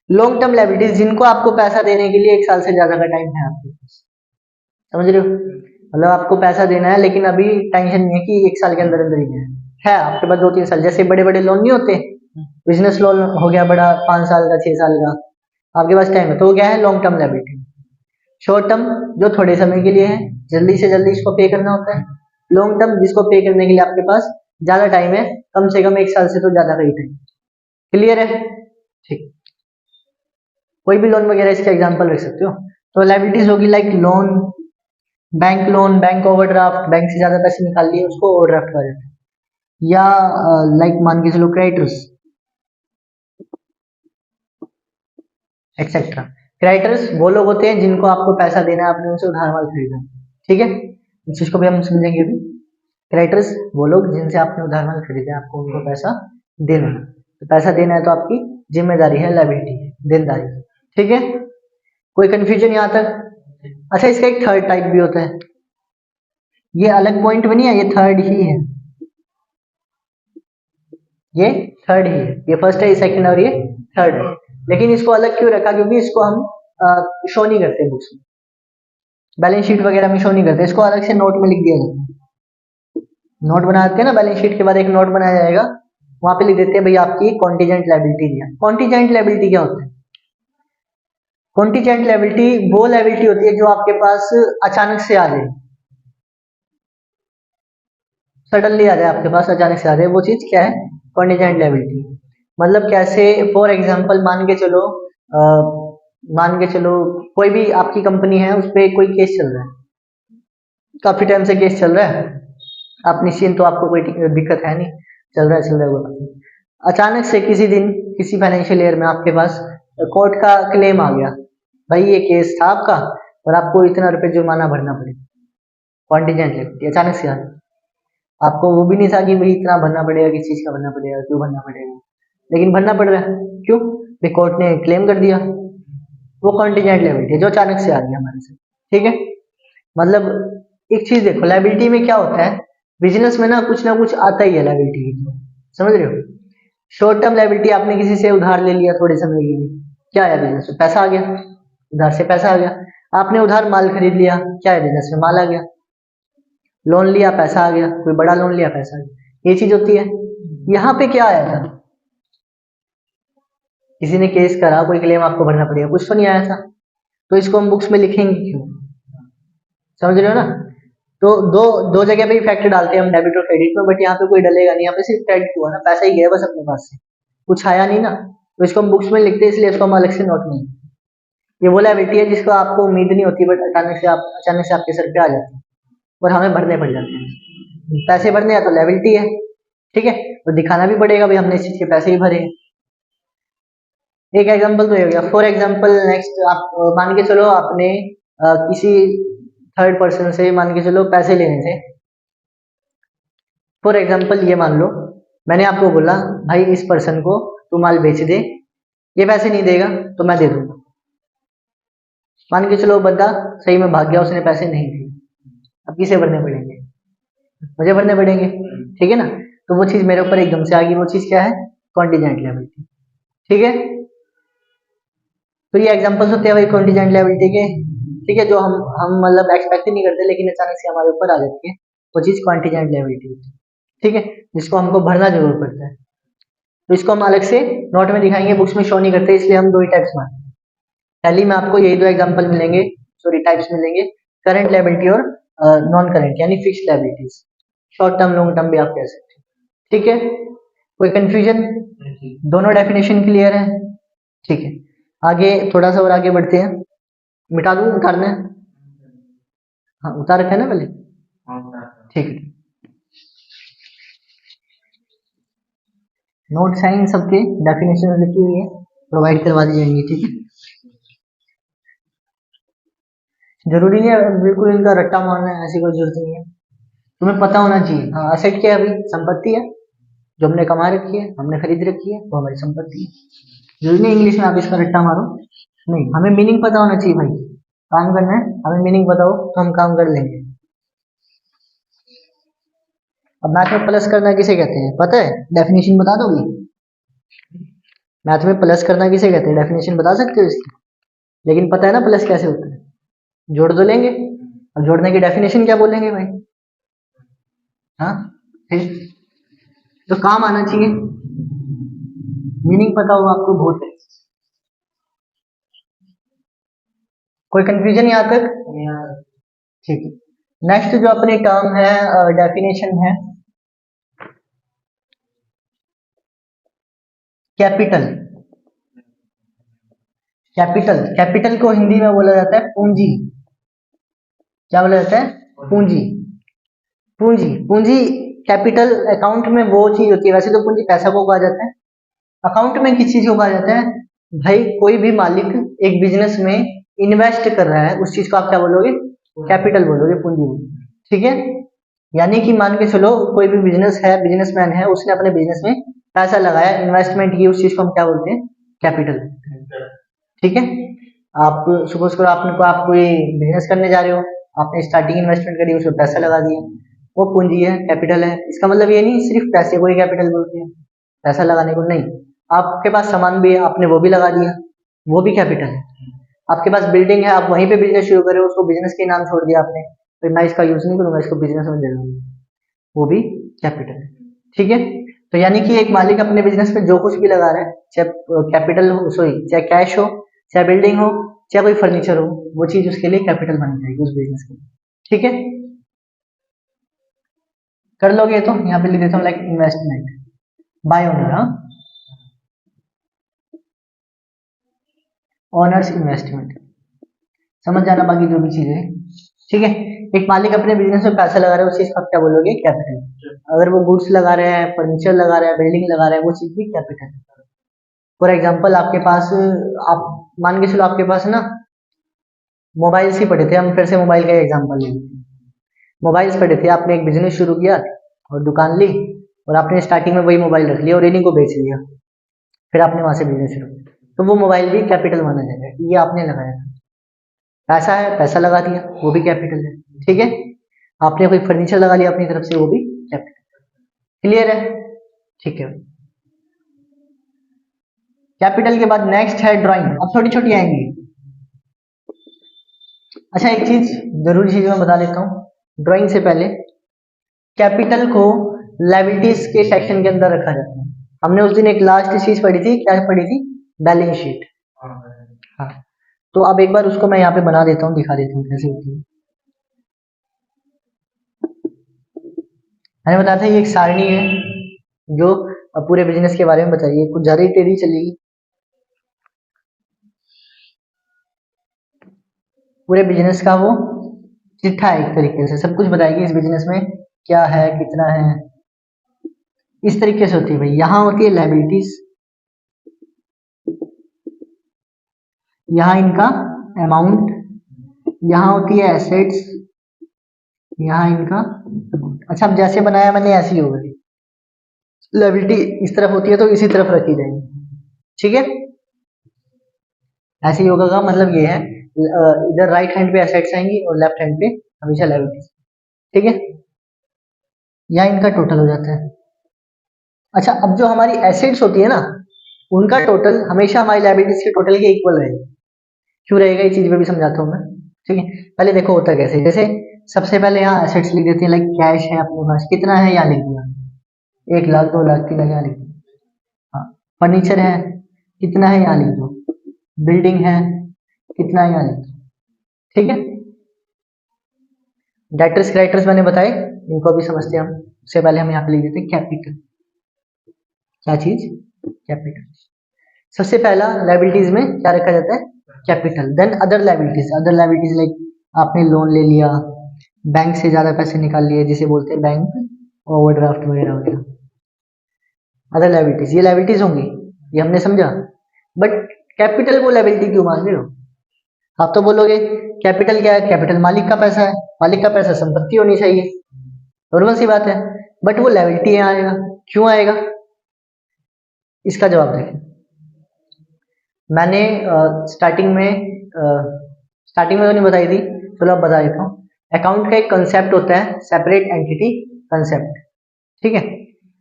लॉन्ग टर्म लायबिलिटीज, जिनको आपको पैसा देने के लिए एक साल से ज्यादा का टाइम है आपके पास, समझ रहे हो, मतलब आपको पैसा देना है लेकिन अभी टेंशन नहीं है कि एक साल के अंदर अंदर ही देना है आपके पास 2-3 साल, जैसे बड़े बड़े लोन नहीं होते, बिजनेस लोन हो गया बड़ा 5 साल का 6 साल का, आपके पास टाइम है, तो वो क्या है, long term liability. Short term जो थोड़े समय के लिए है, जल्दी से जल्दी इसको पे करना होता है। लॉन्ग टर्म जिसको पे करने के लिए आपके पास ज्यादा टाइम है, कम से कम एक साल से तो ज्यादा का ही टाइम। क्लियर है, ठीक। कोई भी लोन वगैरह इसके एग्जांपल रख सकते हो। तो लायबिलिटीज होगी like loan, bank overdraft, bank से ज्यादा पैसे निकाल लिए उसको ओवरड्राफ्ट कहा जाता है, या लाइक मान के चलो क्रेडिटर्स एक्सेट्रा। क्रेडिटर्स वो लोग होते हैं जिनको आपको पैसा देना है, आपने उनसे उधार माल खरीदा, ठीक है, इस चीज को भी हम समझेंगे अभी। क्रेडिटर्स वो लोग जिनसे आपने उधार माल खरीदा है, आपको उनको पैसा देना है, तो पैसा देना है तो आपकी जिम्मेदारी है, लायबिलिटी है, देनदारी, ठीक है। कोई कंफ्यूजन यहाँ तक? अच्छा, इसका एक थर्ड टाइप भी होता है, ये अलग पॉइंट में नहीं है, ये थर्ड ही है, ये थर्ड ही है, ये फर्स्ट है, ये सेकंड और ये थर्ड है। लेकिन इसको अलग क्यों रखा, क्योंकि इसको हम शो नहीं करते बुक्स में, बैलेंस शीट वगैरह में शो नहीं करते, इसको अलग से नोट में लिख दिया जाता है। नोट बना देते हैं ना, बैलेंस शीट के बाद एक नोट बनाया जाएगा, वहां पे लिख देते हैं भाई आपकी कॉन्टीजेंट लायबिलिटी दिया। कॉन्टीजेंट लायबिलिटी क्या होता है? कॉन्टीजेंट लायबिलिटी वो लायबिलिटी होती है जो आपके पास अचानक से आ जाए, सडनली आ जाए आपके पास, अचानक से आ जाए, वो चीज क्या है, कॉन्टीजेंट लायबिलिटी। मतलब कैसे, फॉर एग्जांपल मान के चलो कोई भी आपकी कंपनी है, उस पर कोई केस चल रहा है, काफी टाइम से केस चल रहा है, आप निश्चिंत, तो आपको कोई दिक्कत है नहीं, चल रहा है वो बात। अचानक से किसी दिन किसी फाइनेंशियल ईयर में आपके पास कोर्ट का क्लेम आ गया, भाई ये केस था आपका और आपको इतना रुपए जुर्माना भरना पड़ेगा, कॉन्टीजेंट लायबिलिटी अचानक से आ गई। आपको वो भी नहीं था कि भाई इतना भरना पड़ेगा, किस चीज का भरना पड़ेगा, क्यों भरना पड़ेगा, लेकिन भरना पड़ रहा है, क्यों, भाई कोर्ट ने क्लेम कर दिया, वो कॉन्टीजेंट लायबिलिटी है जो अचानक से आ गई हमारे से, ठीक है। मतलब एक चीज देखो, लायबिलिटी में क्या होता है, बिजनेस में ना कुछ आता ही है लायबिलिटी की, तो समझ रहे हो। शॉर्ट टर्म लायबिलिटी, आपने किसी से उधार ले लिया थोड़े समय के लिए, क्या है बिजनेस में, पैसा आ गया, उधार से पैसा आ गया। आपने उधार माल खरीद लिया, क्या है बिजनेस में, माल आ गया। लोन लिया, पैसा आ गया, कोई बड़ा लोन लिया, पैसा आ गया, ये चीज होती है। यहाँ पे क्या आया था, किसी ने केस करा, कोई क्लेम आपको भरना पड़ेगा, कुछ तो नहीं आया था, तो इसको हम बुक्स में लिखेंगे क्यों, समझ रहे हो ना। तो दो दो जगह पे इफेक्ट डालते हैं हम, डेबिट और क्रेडिट में, बट यहाँ पे कोई डलेगा नहीं, यहाँ पे सिर्फ क्रेडिट हुआ ना, पैसा ही गया बस अपने पास से, कुछ आया नहीं ना, तो इसको हम बुक्स में लिखते हैं, इसलिए इसको हम अलग से नोट में लिखते हैं। ये वो लायबिलिटी है जिसको आपको उम्मीद नहीं होती, बट अचानक से आपके सर पे आ जाती है और हमें भरने पड़ जाते हैं। पैसे भरने हैं तो लायबिलिटी है, ठीक है, तो दिखाना भी पड़ेगा भाई हमने इस चीज के पैसे ही भरे हैं। एक एग्जांपल तो ये हो गया। फॉर एग्जांपल नेक्स्ट, आप मान के चलो आपने किसी थर्ड पर्सन से मान के चलो पैसे लेने थे। फॉर एग्जांपल ये मान लो मैंने आपको बोला भाई इस पर्सन को तू माल बेच दे, ये पैसे नहीं देगा तो मैं दे दूंगा। मान के चलो बंदा सही में भाग गया, उसने पैसे नहीं दिए, अब किसे भरने पड़ेंगे, मुझे भरने पड़ेंगे, ठीक है ना। तो वो चीज मेरे ऊपर एकदम से आ गई, वो चीज क्या है, कॉन्टीजेंट लायबिलिटी, ठीक है। तो ये एग्जांपल्स होते हैं भाई कॉन्टीजेंट लायबिलिटी के, ठीक है, जो हम मतलब एक्सपेक्ट ही नहीं करते लेकिन अचानक से हमारे ऊपर आ जाती है, वो चीज कॉन्टीजेंट लायबिलिटी होती है, ठीक है, जिसको हमको भरना जरूर पड़ता है। तो इसको हम अलग से नोट में दिखाएंगे, बुक्स में शो नहीं करते, इसलिए हम दो ही टाइप्स मानते हैं। पहली में आपको यही दो एग्जांपल मिलेंगे, सॉरी टाइप्स मिलेंगे, करंट लायबिलिटी और नॉन करंट यानी fixed liabilities, short term long term भी आप कह सकते हैं, ठीक है। कोई कंफ्यूजन, दोनों डेफिनेशन क्लियर है, ठीक है। आगे थोड़ा सा और आगे बढ़ते हैं, मिटा दूं, उतारना है, हाँ उतार रखा है ना पहले, ठीक है। नोट्स हैं इन सबके, डेफिनेशन लिखी हुई है, प्रोवाइड करवा दी जाएंगी, ठीक है। जरूरी नहीं है बिल्कुल इनका रट्टा मारना है, ऐसी कोई जरूरत नहीं है, तुम्हें पता होना चाहिए। हाँ, असेट क्या है अभी, संपत्ति है, जो हमने कमा रखी है, हमने खरीद रखी है, वो हमारी संपत्ति है। जरूरी नहीं इंग्लिश में आप इसका रट्टा मारो, नहीं, हमें मीनिंग पता होना चाहिए भाई। काम करना है, हमें मीनिंग पता हो तो हम काम कर लेंगे। अब मैथ में प्लस करना किसे कहते हैं पता है? डेफिनेशन बता दोगे? मैथ में प्लस करना किसे कहते हैं? डेफिनेशन बता सकते हो इसकी? लेकिन पता है ना प्लस कैसे होता है? जोड़ दो लेंगे। अब जोड़ने की डेफिनेशन क्या बोलेंगे भाई? हाँ, फिर तो काम आना चाहिए, मीनिंग पता हो आपको, बहुत है। कोई कंफ्यूजन यहाँ तक? ठीक है। नेक्स्ट जो अपनी टर्म है, डेफिनेशन है कैपिटल। कैपिटल, कैपिटल को हिंदी में बोला जाता है पूंजी। क्या बोला जाता है? पूंजी। पूंजी, पूंजी कैपिटल अकाउंट में वो चीज होती है, वैसे तो पूंजी पैसा को कहा जाता है, अकाउंट में किस चीज को कहा जाता है? भाई कोई भी मालिक एक बिजनेस में इन्वेस्ट कर रहा है, उस चीज को आप क्या बोलोगे? कैपिटल बोलोगे, पूंजी बोलोगे। ठीक है, यानी कि मान के चलो कोई भी बिजनेस है, बिजनेसमैन है, उसने अपने बिजनेस में पैसा लगाया, इन्वेस्टमेंट की, उस चीज को हम क्या बोलते हैं? कैपिटल। ठीक है, आप सपोज करो आप कोई बिजनेस करने जा रहे हो, आपने स्टार्टिंग इन्वेस्टमेंट करी, उसमें पैसा लगा दिया, वो पूंजी है, कैपिटल है। इसका मतलब ये नहीं सिर्फ पैसे को ही कैपिटल बोलते हैं, पैसा लगाने को नहीं। आपके पास सामान भी है, आपने वो भी लगा दिया, वो भी कैपिटल है। आपके पास बिल्डिंग है, आप वहीं पे बिजनेस शुरू करे, उसको बिजनेस के नाम छोड़ दिया आपने, तो मैं इसका यूज नहीं करूंगा, इसको बिजनेस में दे दूंगा, वो भी कैपिटल है। ठीक है, तो यानी कि एक मालिक अपने बिजनेस में जो कुछ भी लगा रहा है, चाहे कैपिटल हो, सॉरी चाहे कैश हो, चाहे बिल्डिंग हो, चाहे कोई फर्नीचर हो, वो चीज उसके लिए कैपिटल बन जाएगी उस बिजनेस के लिए। ठीक है, कर लोगे तो यहाँ पे लिख देता हूँ लाइक इन्वेस्टमेंट बाय ओनर। हाँ, ऑनर्स इन्वेस्टमेंट, समझ जाना बाकी जो भी चीजें हैं। ठीक है, एक मालिक अपने बिजनेस में पैसा लगा रहा है, उस चीज को आप क्या बोलोगे? कैपिटल। अगर वो गुड्स लगा रहे हैं, फर्नीचर लगा रहे हैं, बिल्डिंग लगा रहे हैं, वो चीज भी कैपिटल है। फॉर एग्जाम्पल आपके पास, आप मान के चलो आपके पास ना मोबाइल्स ही पड़े थे, हम फिर से मोबाइल का एग्जाम्पल ले लेते हैं। मोबाइल्स पड़े थे, आपने एक बिजनेस शुरू किया और दुकान ली, और आपने स्टार्टिंग में वही मोबाइल रख लिया और इन्हीं को बेच लिया, फिर आपने वहां से बिजनेस शुरू किया, तो वो मोबाइल भी कैपिटल माना जाएगा, ये आपने लगाया था। पैसा है, पैसा लगा दिया, वो भी कैपिटल है। ठीक है, आपने कोई फर्नीचर लगा लिया अपनी तरफ से, वो भी कैपिटल। क्लियर है? ठीक है, कैपिटल के बाद नेक्स्ट है ड्राइंग। अब छोटी छोटी आएंगी। अच्छा, एक चीज जरूरी चीज मैं बता देता हूँ ड्राइंग से पहले, कैपिटल को लायबिलिटीज के सेक्शन के अंदर रखा जाता है। हमने उस दिन एक लास्ट चीज पढ़ी थी, क्या पढ़ी थी? Balance sheet. हाँ, तो अब एक बार उसको मैं यहाँ पे बना देता हूँ, दिखा देता हूँ कैसे होती है। मैंने बताया था ये एक सारणी है जो पूरे बिजनेस के बारे में बताइए, कुछ ज्यादा ही टेढ़ी चलेगी। पूरे बिजनेस का वो चिट्ठा है, एक तरीके से सब कुछ बताएगी इस बिजनेस में क्या है, कितना है, इस तरीके से होती है भाई। यहाँ होती है लायबिलिटीज, यहाँ इनका अमाउंट, यहाँ होती है एसेट्स, यहाँ इनका। अच्छा, अब जैसे बनाया मैंने ऐसे ही होगा, लायबिलिटी इस तरफ होती है तो इसी तरफ रखी जाएगी। ठीक है, ऐसे ही होगा का मतलब ये है, इधर राइट हैंड पे एसेट्स आएंगी और लेफ्ट हैंड पे हमेशा लायबिलिटीज। ठीक है, यहाँ इनका टोटल हो जाता है। अच्छा, अब जो हमारी एसेट्स होती है ना, उनका टोटल हमेशा हमारी लायबिलिटीज के टोटल के इक्वल रहेगा। क्यों रहेगा, ये चीज में भी समझाता हूँ मैं। ठीक है, पहले देखो होता कैसे, जैसे सबसे पहले यहाँ एसेट्स लिख देते हैं, लाइक कैश है अपने पास, कितना है यहाँ लिख दिया, 1 लाख 2 लाख 3 लाख यहाँ लिख दिया। हाँ, फर्नीचर है, कितना है यहाँ लिख दो, बिल्डिंग है, कितना है यहाँ लिख दो। ठीक है, डेटर्स क्रेडिटर्स मैंने बताए, इनको भी समझते हैं हम। उससे पहले हम यहाँ पे लिख देते हैं कैपिटल। क्या चीज? कैपिटल। सबसे पहला लायबिलिटीज में क्या रखा जाता है? Capital. Then other liabilities, other liabilities like आपने लोन ले लिया, बैंक से ज्यादा पैसे निकाल लिए, जिसे बोलते हैं बैंक ओवरड्राफ्ट वगैरह वगैरह, अदर लायबिलिटीज, ये लायबिलिटीज होंगी, ये हमने समझा। बट कैपिटल को लायबिलिटी क्यों मान रहे हो? आप तो बोलोगे कैपिटल क्या है? कैपिटल मालिक का पैसा है, मालिक का पैसा संपत्ति होनी चाहिए, नॉर्मल सी बात है, बट वो लायबिलिटी यहाँ आएगा। क्यों आएगा? इसका जवाब देखें। मैंने स्टार्टिंग में तो नहीं बताई थी, चलो अब बता देता हूँ। अकाउंट का एक कंसेप्ट होता है सेपरेट एंटिटी कंसेप्ट, ठीक है।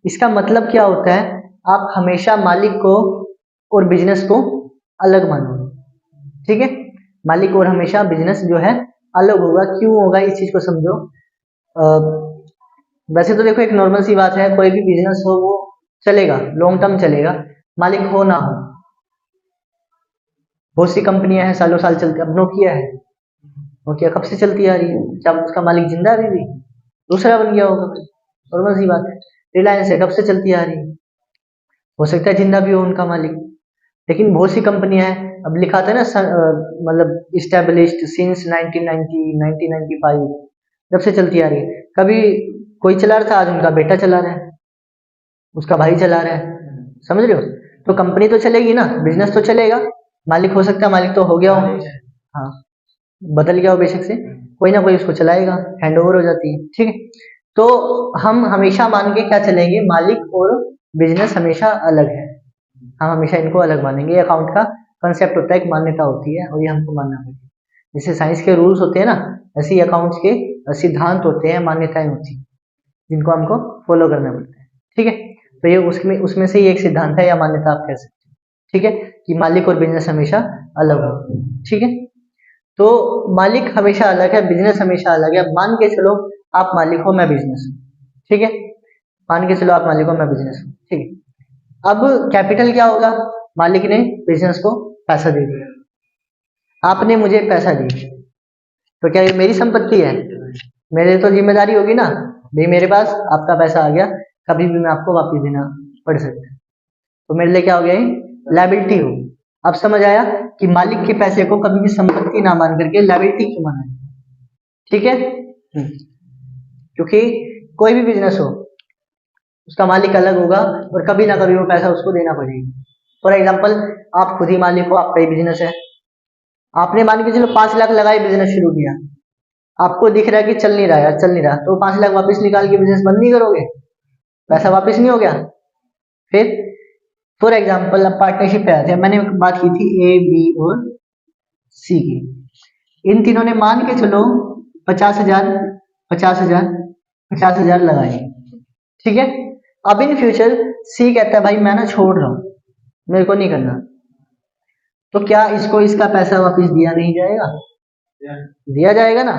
इसका मतलब क्या होता है, आप हमेशा मालिक को और बिजनेस को अलग मानोगे, ठीक है। मालिक और हमेशा बिजनेस जो है अलग होगा। क्यों होगा इस चीज को समझो। वैसे तो देखो एक नॉर्मल सी बात है, कोई भी बिजनेस हो वो चलेगा, लॉन्ग टर्म चलेगा, मालिक हो ना हो। बहुत सी कंपनियां हैं सालों साल चलती, अब नोकिया है, नोकिया कब से चलती आ रही है, क्या उसका मालिक जिंदा है अभी भी? दूसरा बन गया होगा, नॉर्मल सी बात है। रिलायंस है, कब से चलती आ रही है, हो सकता है जिंदा भी हो उनका मालिक। लेकिन बहुत सी कंपनियां हैं, अब लिखा था ना मतलब इस्टेब्लिश्ड सिंस 1990 1995, जब से चलती आ रही है। कभी कोई चला रहा था, आज उनका बेटा चला रहा है, उसका भाई चला रहा है, समझ रहे हो। तो कंपनी तो चलेगी ना, बिजनेस तो चलेगा, मालिक हो सकता है मालिक तो हो गया हो, हाँ बदल गया हो बेशक से, कोई ना कोई उसको चलाएगा, हैंड ओवर हो जाती है, ठीक है। तो हम हमेशा मान के क्या चलेंगे, मालिक और बिजनेस हमेशा अलग है, हम हमेशा इनको अलग मानेंगे। अकाउंट का कंसेप्ट होता है, एक मान्यता होती है और ये हमको मानना पड़ेगा। जैसे साइंस के रूल्स होते हैं ना, ऐसे ही अकाउंट्स के सिद्धांत होते हैं, मान्यताएं होती हैं, जिनको हमको फॉलो करना पड़ता है, ठीक है। तो ये उसमें उसमें से ही एक सिद्धांत है या मान्यता आप कह सकते हैं, ठीक है, कि मालिक और बिजनेस हमेशा अलग हो, ठीक है। तो मालिक हमेशा अलग है, बिजनेस हमेशा अलग है। मान के चलो आप मालिक हो, मैं बिजनेस हूँ, ठीक है। मान के चलो आप मालिक हो, मैं बिजनेस हूँ, ठीक है। अब कैपिटल क्या होगा, मालिक ने बिजनेस को पैसा दे दिया, आपने मुझे पैसा दिया, तो क्या ये मेरी संपत्ति है? मेरे तो जिम्मेदारी होगी ना, भाई मेरे पास आपका पैसा आ गया, कभी भी मैं आपको वापस देना पड़ सकता है, तो मेरे लिए क्या हो गया, लायबिलिटी हो। अब समझ आया कि मालिक के पैसे को कभी भी संपत्ति ना मान करके लायबिलिटी क्यों माना है, ठीक है। क्योंकि कोई भी बिजनेस हो उसका मालिक अलग होगा और कभी ना कभी वो पैसा उसको देना पड़ेगा। फॉर एग्जाम्पल आप खुद ही मालिक हो, आपका ही बिजनेस है, आपने मान के चलो 5 लाख लगाए, बिजनेस शुरू किया, आपको दिख रहा है कि चल नहीं रहा है, चल नहीं रहा, तो 5 लाख वापस निकाल के बिजनेस बंद नहीं करोगे, पैसा वापस नहीं हो गया। फिर फॉर एग्जाम्पल अब पार्टनरशिप पे आते हैं, मैंने बात की थी ए बी और सी की, इन तीनों ने मान के चलो 50,000 50,000 50,000 लगाए, ठीक है। अब इन फ्यूचर सी कहता है भाई मैं ना छोड़ रहा हूं, मेरे को नहीं करना, तो क्या इसको इसका पैसा वापस दिया नहीं जाएगा? दिया जाएगा ना।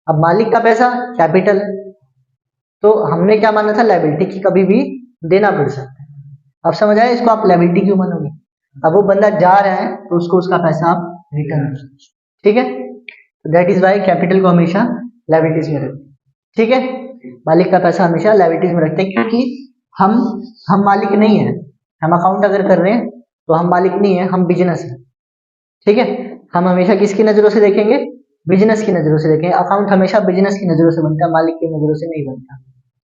अब मालिक का पैसा कैपिटल, तो हमने क्या माना था, लायबिलिटी की कभी भी देना पड़ सकता है। अब समझ आया इसको, आप लायबिलिटी क्यों मानोगे। अब वो बंदा जा रहा है तो उसको उसका पैसा आप रिटर्न, ठीक है। दैट इज वाई कैपिटल को हमेशा लायबिलिटीज में रखते हैं, ठीक है। मालिक का पैसा हमेशा लायबिलिटीज में रखते हैं, क्योंकि हम मालिक नहीं है। हम अकाउंट अगर कर रहे हैं तो हम मालिक नहीं है, हम बिजनेस है, ठीक है। हम हमेशा किसकी नजरों से देखेंगे, बिजनेस की नजरों से देखेंगे। अकाउंट हमेशा बिजनेस की नजरों से बनता है, मालिक की नजरों से नहीं बनता,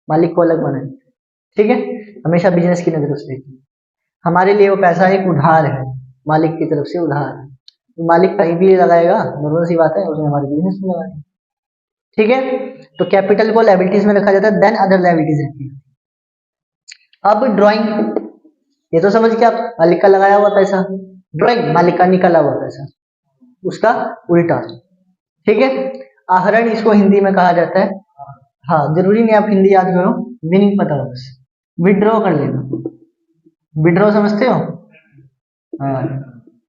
मालिक को अलग बनाए, ठीक है। हमेशा बिजनेस की नजरों से देखेंगे। हमारे लिए वो पैसा एक उधार है, मालिक की तरफ से उधार है, तो मालिक कहीं भी लगाएगा, नॉर्मल सी बात है, उसने हमारे बिजनेस में लगाया, ठीक है। तो कैपिटल को लायबिलिटीज में रखा जाता है, देन अदर लायबिलिटीज रखी है। अब ड्राइंग, ये तो समझ के आप, मालिक का लगाया हुआ पैसा, ड्राइंग मालिक का निकला हुआ पैसा, उसका उल्टा, ठीक है। आहरण इसको हिंदी में कहा जाता है, हाँ जरूरी नहीं आप हिंदी याद करो, मीनिंग पता हो बस। विड्रॉ कर लेना, विड्रॉ समझते हो, हाँ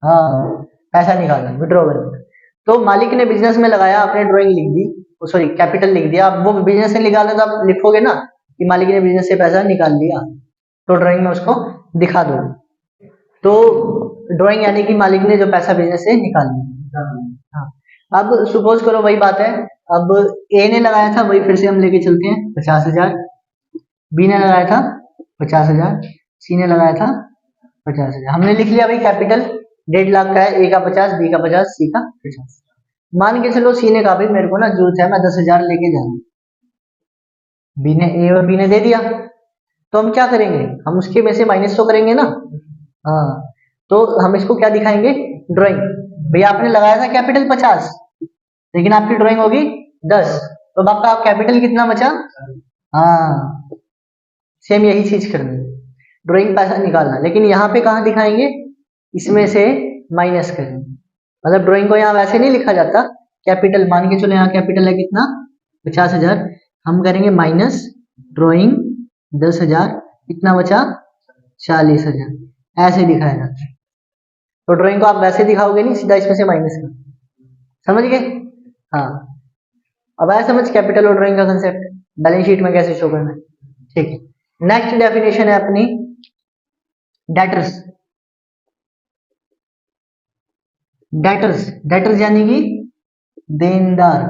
हाँ, पैसा निकालना, विड्रॉ कर लेना। तो मालिक ने बिजनेस में लगाया, आपने ड्राइंग लिख दी, सॉरी कैपिटल लिख दिया, आप वो बिजनेस से निकालना तो आप लिखोगे ना कि मालिक ने बिजनेस से पैसा निकाल लिया, तो ड्राइंग में उसको दिखा दो। तो ड्राइंग यानी कि मालिक ने जो पैसा बिजनेस से निकाल लिया, हाँ। अब सपोज करो वही बात है, अब ए ने लगाया था, वही फिर से हम लेके चलते हैं 50,000, बी ने लगाया था 50,000, सी ने लगाया था 50,000, हमने लिख लिया भाई कैपिटल 1.5 लाख का है, ए का 50, बी का 50, सी का 50। मान के चलो सी ने कहा भाई मेरे को ना जरूरत है, मैं 10,000 लेके जा रहा हूँ, बी ने, ए और बी ने दे दिया, तो हम क्या करेंगे, हम उसके में से माइनस तो करेंगे ना, हाँ। तो हम इसको क्या दिखाएंगे, ड्राइंग, भैया आपने लगाया था कैपिटल 50, लेकिन आपकी ड्राइंग होगी 10, तो आपका कैपिटल कितना बचा, हाँ सेम यही चीज करनी है, ड्राइंग पैसा निकालना, लेकिन यहाँ पे कहाँ दिखाएंगे, इसमें से माइनस करेंगे। मतलब ड्राइंग को यहाँ वैसे नहीं लिखा जाता, कैपिटल मान के चलो, यहाँ कैपिटल है कितना 50,000, हम करेंगे माइनस ड्राइंग 10,000, कितना बचा 40,000, ऐसे दिखाया जाता है। तो ड्राइंग को आप वैसे दिखाओगे नहीं, सीधा इसमें से माइनस कर, समझ गए? हाँ, अब आया समझ कैपिटल और ड्राइंग का कंसेप्ट, बैलेंस शीट में कैसे शो करना है। ठीक है, नेक्स्ट डेफिनेशन है अपनी डेटर्स। डेटर्स, डेटर्स यानी कि देनदार।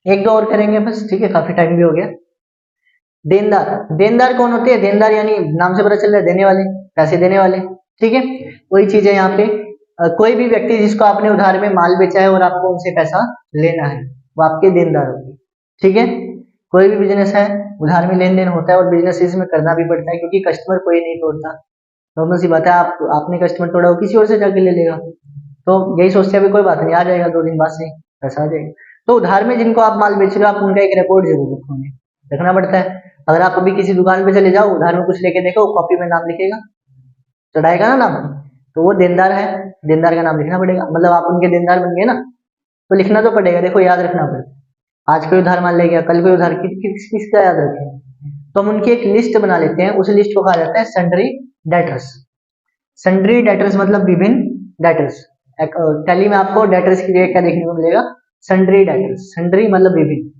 एक दो और करेंगे बस, ठीक है, काफी टाइम भी हो गया। देनदार, देनदार कौन होते हैं? देनदार यानी नाम से पता चल रहा है देने वाले, पैसे देने वाले, ठीक है। वही चीज है यहाँ पे, कोई भी व्यक्ति जिसको आपने उधार में माल बेचा है और आपको उनसे पैसा लेना है, वो आपके देनदार होंगे, ठीक है। कोई भी बिजनेस है, उधार में लेन देन होता है, और बिजनेस इसमें करना भी पड़ता है, क्योंकि कस्टमर कोई नहीं तोड़ता। नॉर्मल सी बात है, आपने कस्टमर तोड़ा, वो किसी और से जाके ले लेगा, तो यही सोचते हैं कोई बात नहीं, आ जाएगा 2 दिन बाद से पैसा आ जाएगा। तो उधार में जिनको आप माल बेच रहे हो, आप उनका एक रिकॉर्ड जरूर रखोगे, रखना पड़ता है। अगर आप अभी किसी दुकान पे चले जाओ, उधार में कुछ लेके देखो, कॉपी में नाम लिखेगा, चढ़ाएगा ना नाम, तो वो देनदार है, देनदार का नाम लिखना पड़ेगा। मतलब आप उनके देनदार बन गए ना, तो लिखना तो पड़ेगा, देखो याद रखना पड़ेगा। आज कोई उधार मान ले गया, कल कोई उधार किसका याद रखें, तो हम उनकी एक लिस्ट बना लेते हैं, उस लिस्ट को कहा जाता है सन्ड्री डेटर्स। सन्ड्री डेटर्स मतलब विभिन्न डेटर्स। टैली में आपको डेटर्स की जगह क्या देखने को मिलेगा, सन्ड्री डेटर्स। सन्ड्री मतलब विभिन्न,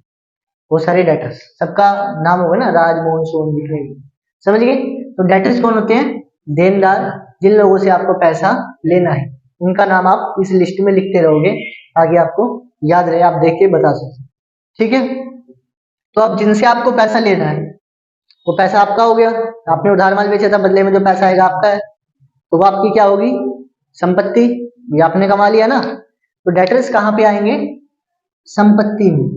वो सारे डेटर्स, सबका नाम होगा ना, राज मोहन सोन लिख लेंगे, समझ गए? तो डेटर्स कौन होते हैं? देनदार, जिन लोगों से आपको पैसा लेना है, उनका नाम आप इस लिस्ट में लिखते रहोगे, आगे आपको याद रहे, आप देख के बता सकते, ठीक है। तो अब जिनसे आपको पैसा लेना है, वो पैसा आपका हो गया, आपने उधार माल बेचा था, बदले में जो पैसा आएगा आपका है, तो वो आपकी क्या होगी, संपत्ति, ये आपने कमा लिया ना। तो डेटर्स कहाँ पे आएंगे, संपत्ति में।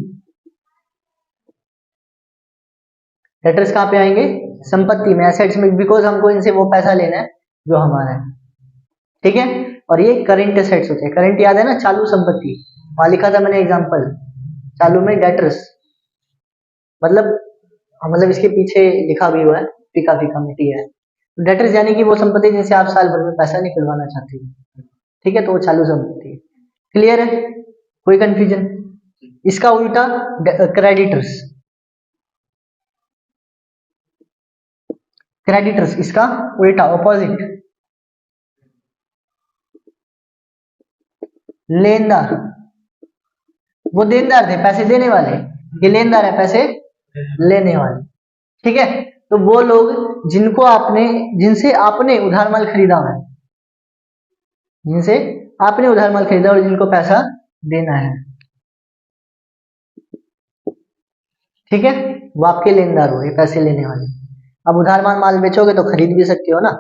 डेटर्स कहाँ पे आएंगे, संपत्ति में, एसेट्स में, बिकॉज हमको इनसे वो पैसा लेना है जो हमारा है, ठीक है। और ये करंट एसेट्स होते हैं, करंट याद है ना, चालू संपत्ति, वहां लिखा था मैंने एग्जांपल, चालू में डेटर्स, मतलब इसके पीछे लिखा भी हुआ है, फीका फीका मिट्टी है। डेटर्स यानी कि वो संपत्ति जिनसे आप साल भर में पैसा निकलवाना चाहते हो, ठीक है, तो वो चालू संपत्ति है। क्लियर है, कोई कंफ्यूजन? इसका उल्टा क्रेडिटर्स, क्रेडिटर्स इसका उल्टा ऑपोजिट, लेनदार। वो देनदार थे, पैसे देने वाले, ये लेनदार है, पैसे लेने वाले, ठीक है। तो वो लोग जिनसे आपने उधार माल खरीदा है, जिनसे आपने उधार माल खरीदा और जिनको पैसा देना है, ठीक है, वो आपके लेनदार हो गए, पैसे लेने वाले। अब उधार माल बेचोगे तो खरीद भी सकते हो ना,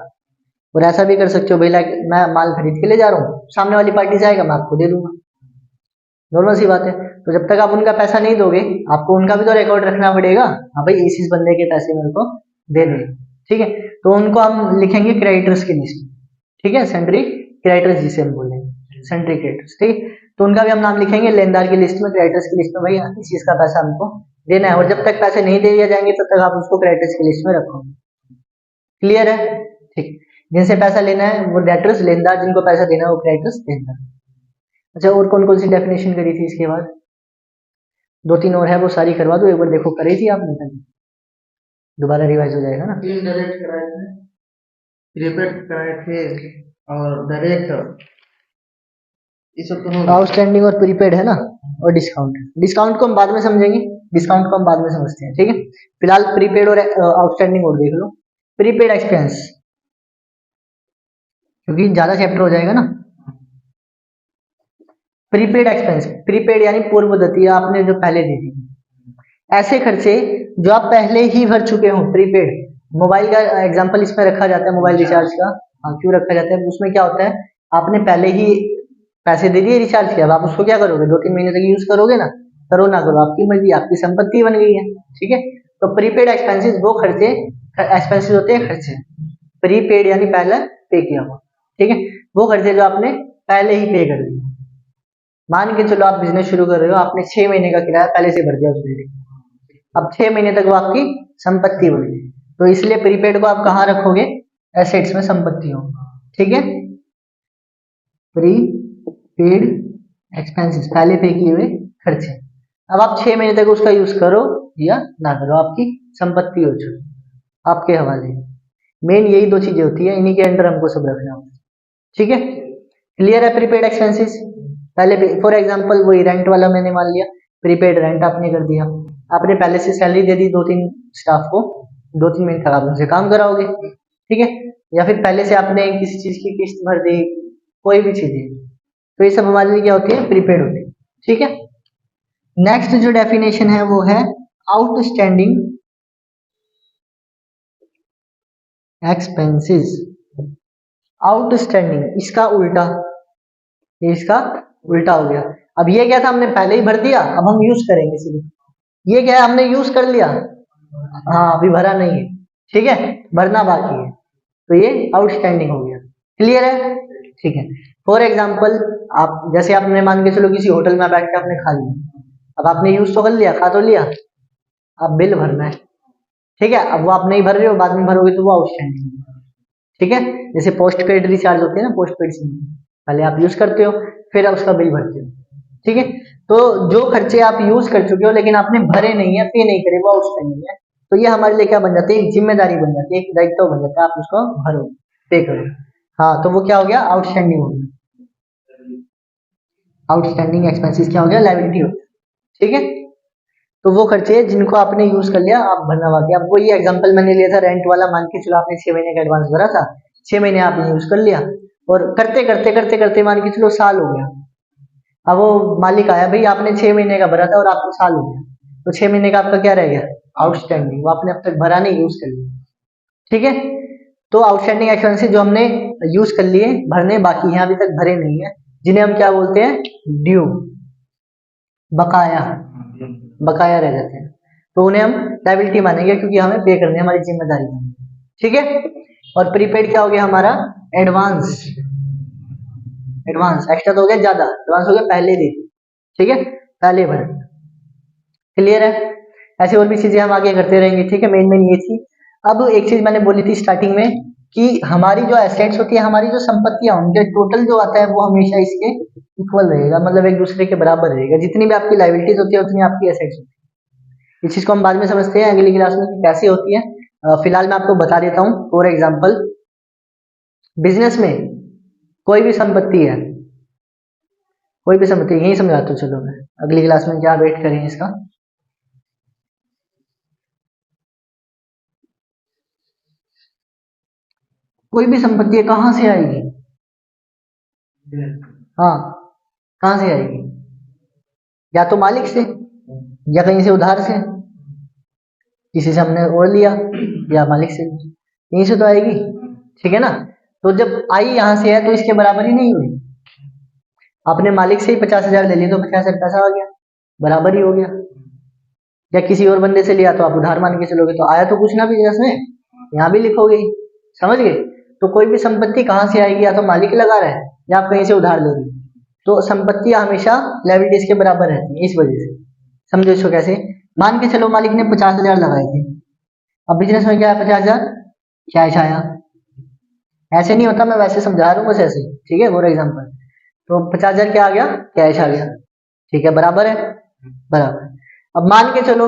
और ऐसा भी कर सकते हो, भाई मैं माल खरीद के ले जा रहा हूँ, सामने वाली पार्टी जाएगा, मैं आपको दे दूंगा, नॉर्मल सी बात है। तो जब तक आप उनका पैसा नहीं दोगे, आपको उनका भी तो रिकॉर्ड रखना पड़ेगा, हाँ भाई इस बंदे के पैसे मेरे को दे दे, ठीक है। तो उनको हम लिखेंगे क्रेडिटर्स की लिस्ट, ठीक है, सेंट्री क्रेडिटर्स जिसे हम बोलेंगे, सेंट्री क्रेडिटर्स, ठीक है। तो उनका भी हम नाम लिखेंगे लेनदार की लिस्ट में, क्रेडिटर्स की लिस्ट में, भाई इस चीज का पैसा हमको देना है, और जब तक पैसे नहीं दिए जाएंगे तब तक आप उसको क्रेडिटर्स की लिस्ट में रखोगे। क्लियर है, ठीक। जिनसे पैसा लेना है वो डेटर्स, लेनदार, जिनको पैसा देना है वो क्रेडिटर्स, लेनदार। अच्छा, और कौन कौन सी डेफिनेशन करी थी इसके बाद? 2-3 और है, वो सारी करवा दो एक बार, देखो करी थी आपने कभी, दोबारा रिवाइज हो जाएगा ना। इनडायरेक्ट कराए थे, रिपेट कराए थे, और डायरेक्ट, ये सब तो आउटस्टैंडिंग और प्रीपेड है ना, और डिस्काउंट। डिस्काउंट को हम बाद में समझेंगे, डिस्काउंट को हम बाद में समझते हैं, ठीक है। फिलहाल प्रीपेड और आउटस्टैंडिंग और देख लो। प्रीपेड एक्सपेंस, क्योंकि ज्यादा चैप्टर हो जाएगा ना। प्रीपेड एक्सपेंस, प्रीपेड यानी पूर्वदत्त, आपने जो पहले दी थी, ऐसे खर्चे जो आप पहले ही भर चुके हो। प्रीपेड, मोबाइल का एग्जांपल इसमें रखा जाता है, मोबाइल रिचार्ज का। हाँ, क्यों रखा जाता है? उसमें क्या होता है, आपने पहले ही पैसे दे दिए, रिचार्ज किया, अब आप उसको क्या करोगे, 2-3 महीने तक यूज करोगे ना, करो ना करो आपकी मर्जी, आपकी संपत्ति बन गई है, ठीक है। तो प्रीपेड एक्सपेंसेस वो खर्चे, एक्सपेंसेस होते हैं खर्चे, प्रीपेड यानी पहले पे किया हुआ, ठीक है, वो खर्चे जो आपने पहले ही पे कर दिए। मान के चलो आप बिजनेस शुरू कर रहे हो, आपने 6 महीने का किराया पहले से भर दिया उस बिल्डिंग, अब 6 महीने तक वो आपकी संपत्ति बनी। तो इसलिए प्रीपेड को आप कहाँ रखोगे, एसेट्स में, संपत्तियों, ठीक है। प्रीपेड एक्सपेंसेस, पहले पे किए हुए खर्चे। अब आप 6 महीने तक उसका यूज करो या ना करो, आपकी संपत्ति हो चुकी, आपके हवाले। मेन यही दो चीजें होती है, इन्हीं के अंडर हमको सब रखना होता है, ठीक है। क्लियर है प्रीपेड एक्सपेंसेस। पहले फॉर एग्जांपल वही रेंट वाला मैंने मान लिया, प्रीपेड रेंट आपने कर दिया, आपने पहले से सैलरी दे दी 2-3 स्टाफ को, 2-3 महीने तक आप उनसे काम कराओगे, ठीक है। या फिर पहले से आपने किसी चीज की किस्त भर दी, कोई भी चीज है, तो ये सब हमारे लिए क्या होती है, प्रीपेड होती है, ठीक है। नेक्स्ट जो डेफिनेशन है वो है आउटस्टैंडिंग एक्सपेंसेस। आउटस्टैंडिंग, इसका उल्टा, ये इसका उल्टा हो गया। अब ये क्या था, हमने पहले ही भर दिया, अब हम यूज करेंगे सिर्फ। ये क्या है, हमने यूज कर लिया, हाँ अभी भरा नहीं है, ठीक है, भरना बाकी है, तो ये आउटस्टैंडिंग हो गया। क्लियर है, ठीक है। फॉर एग्जाम्पल, आप जैसे आपने मान के चलो किसी होटल में बैठ के आपने खा लिया, अब आपने यूज तो कर लिया, खा तो लिया, अब बिल भरना है, ठीक है। अब वो आप नहीं भर रहे हो, बाद में भरोगे तो वो आउटस्टैंडिंग है, ठीक है। जैसे पोस्ट पेड रिचार्ज होते हैं ना, पोस्ट पेड सिम, पहले आप यूज करते हो, फिर आप उसका बिल भरते हो, ठीक है। तो जो खर्चे आप यूज कर चुके हो लेकिन आपने भरे नहीं है, पे नहीं करे, वो आउटस्टैंडिंग है। तो ये हमारे लिए क्या बन जाती है, एक जिम्मेदारी बन जाती है, एक दायित्व बन जाता है, आप उसको भरो, पे करो। हाँ, तो वो क्या हो गया, आउटस्टैंडिंग हो गया। आउटस्टैंडिंग एक्सपेंसेस क्या हो गया, लायबिलिटी हो गया, ठीक है। तो वो खर्चे जिनको आपने यूज कर लिया, आप भरना बाकी। अब वो ये एग्जांपल मैंने लिया था रेंट वाला, मान के चलो आपने 6 महीने का एडवांस भरा था, 6 महीने आपने यूज कर लिया, और करते करते करते करते मान के चलो साल हो गया। अब वो मालिक आया, भाई आपने 6 महीने का भरा था और आपको साल हो गया, तो 6 महीने का आपका क्या रह गया, आउटस्टैंडिंग, वो आपने अब तक भरा नहीं, यूज कर लिया, ठीक है। तो आउटस्टैंडिंग एक्सपेंसेस जो हमने यूज कर लिए, भरने बाकी हैं, अभी तक भरे नहीं है, जिन्हें हम क्या बोलते हैं, ड्यू, बकाया, बकाया रह जाते हैं, तो उन्हें हम लायबिलिटी मानेंगे, क्योंकि हमें पे करने, हमारी जिम्मेदारी है, ठीक है। और प्रीपेड क्या हो गया हमारा, एडवांस, एडवांस एक्स्ट्रा तो हो गया, ज्यादा एडवांस हो गया, पहले दे, ठीक है, पहले भर। क्लियर है, ऐसे और भी चीजें हम आगे करते रहेंगे, ठीक है। मेन ये थी। अब एक चीज मैंने बोली थी स्टार्टिंग में, कि हमारी जो एसेट्स होती है, हमारी जो संपत्तियां, उनके टोटल जो आता है वो हमेशा इसके इक्वल रहेगा, मतलब एक दूसरे के बराबर रहेगा। जितनी भी आपकी लायबिलिटीज होती है उतनी आपकी एसेट्स होती है। इस चीज को हम बाद में समझते हैं अगली क्लास में कि कैसे होती है। फिलहाल मैं आपको बता देता हूँ। फॉर एग्जाम्पल, बिजनेस में कोई भी संपत्ति है, कोई भी संपत्ति, यही समझाता हूँ, चलो मैं अगली क्लास में क्या वेट करें इसका। कोई भी संपत्ति कहाँ से आएगी, हाँ कहाँ से आएगी, या तो मालिक से, या कहीं से उधार से, किसी से हमने ओढ़ लिया, या मालिक से, यहीं से तो आएगी, ठीक है ना। तो जब आई यहाँ से है तो इसके बराबर ही नहीं हुई। आपने मालिक से ही 50,000 ले लिए तो 50,000 पैसा आ गया, बराबर ही हो गया। या किसी और बंदे से लिया तो आप उधार मान के चलोगे, तो आया तो कुछ ना बिजनेस में, यहाँ भी लिखोगे ही, समझ गए। तो कोई भी संपत्ति कहाँ से आएगी, या तो मालिक लगा रहा है या आप कहीं से उधार ले रहे हो, तो संपत्तियां हमेशा लायबिलिटीज के बराबर रहती है, इस वजह से। समझो इसको कैसे, मान के चलो मालिक ने 50,000 लगाए थे, अब बिजनेस में क्या है, 50,000 कैश आया। ऐसे नहीं होता, मैं वैसे समझा रहा हूँ बस ऐसे, ठीक है, फॉर एग्जाम्पल। तो 50,000 क्या आ गया, कैश आ गया, ठीक है, बराबर है, बराबर। अब मान के चलो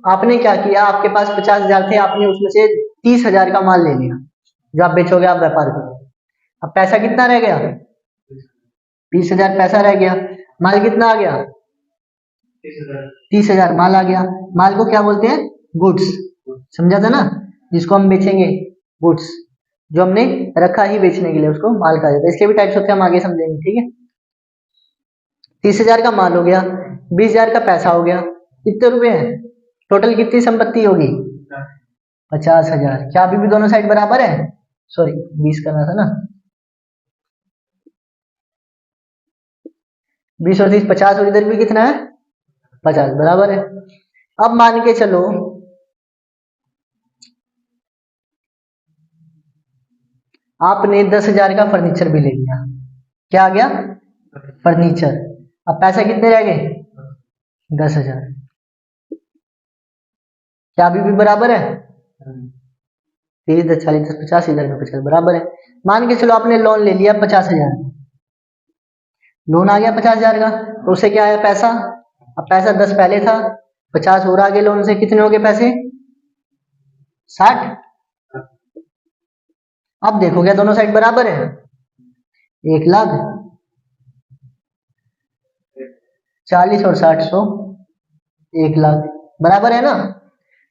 आपने क्या किया, आपके पास 50,000 थे, आपने उसमें से 30,000 का माल ले लिया, जो आप बेचोगे, आप व्यापार करो। अब पैसा कितना रह गया, 20,000 पैसा रह गया, माल कितना आ गया, 30,000 माल आ गया। माल को क्या बोलते हैं, गुड्स, समझा था ना, जिसको हम बेचेंगे, गुड्स, जो हमने रखा ही बेचने के लिए, उसको माल कहा जाता है। इसके भी टाइप्स होते हैं, हम आगे समझेंगे, ठीक है। 30,000 का माल हो गया, 20,000 का पैसा हो गया, कितने रुपए हैं, टोटल कितनी संपत्ति होगी, 50,000। क्या अभी भी दोनों साइड बराबर है, सॉरी 20 करना था ना, 20 और 30 50, और इधर भी कितना है, 50, बराबर है। अब मान के चलो आपने 10,000 का फर्नीचर भी ले लिया, क्या आ गया, फर्नीचर। अब पैसा कितने रह गए, 10,000। क्या अभी भी बराबर है? 30 10 40 10 50, इधर में 50 बराबर है। मान के चलो आपने लोन ले लिया 50,000, लोन आ गया 50,000 का, तो उसे क्या आया पैसा, अब पैसा 10 पहले था, 50 और आगे लोन से, कितने हो गए पैसे? 60। अब देखो क्या दोनों साइड बराबर है? 1,00,000, 40 और 60 100, 1,00,000 बराबर है ना।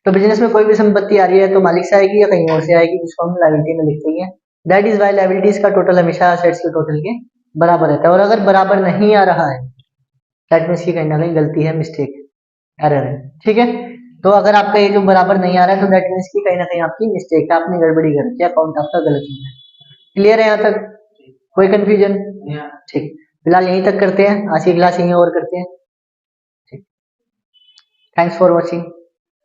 तो बिजनेस में कोई भी संपत्ति आ रही है तो मालिक से आएगी या कहीं और से आएगी, जिसको हम लायबिलिटी में लिखते हैं। दैट इज वाई लायबिलिटीज का टोटल हमेशा असेट्स के टोटल के बराबर रहता है। और अगर बराबर नहीं आ रहा है दैट मीन्स की कहीं ना कहीं गलती है, मिस्टेक, एरर है, ठीक है। तो अगर आपका ये जो बराबर नहीं आ रहा है तो दैट मीन्स की कहीं ना कहीं आपकी मिस्टेक है, आपने गड़बड़ी कर रखी है, अकाउंट आपका गलत है। क्लियर है यहाँ तक? कोई कंफ्यूजन? ठीक, फिलहाल यहीं तक करते हैं, आज की क्लास यहीं और करते हैं। ठीक, थैंक्स फॉर वॉचिंग।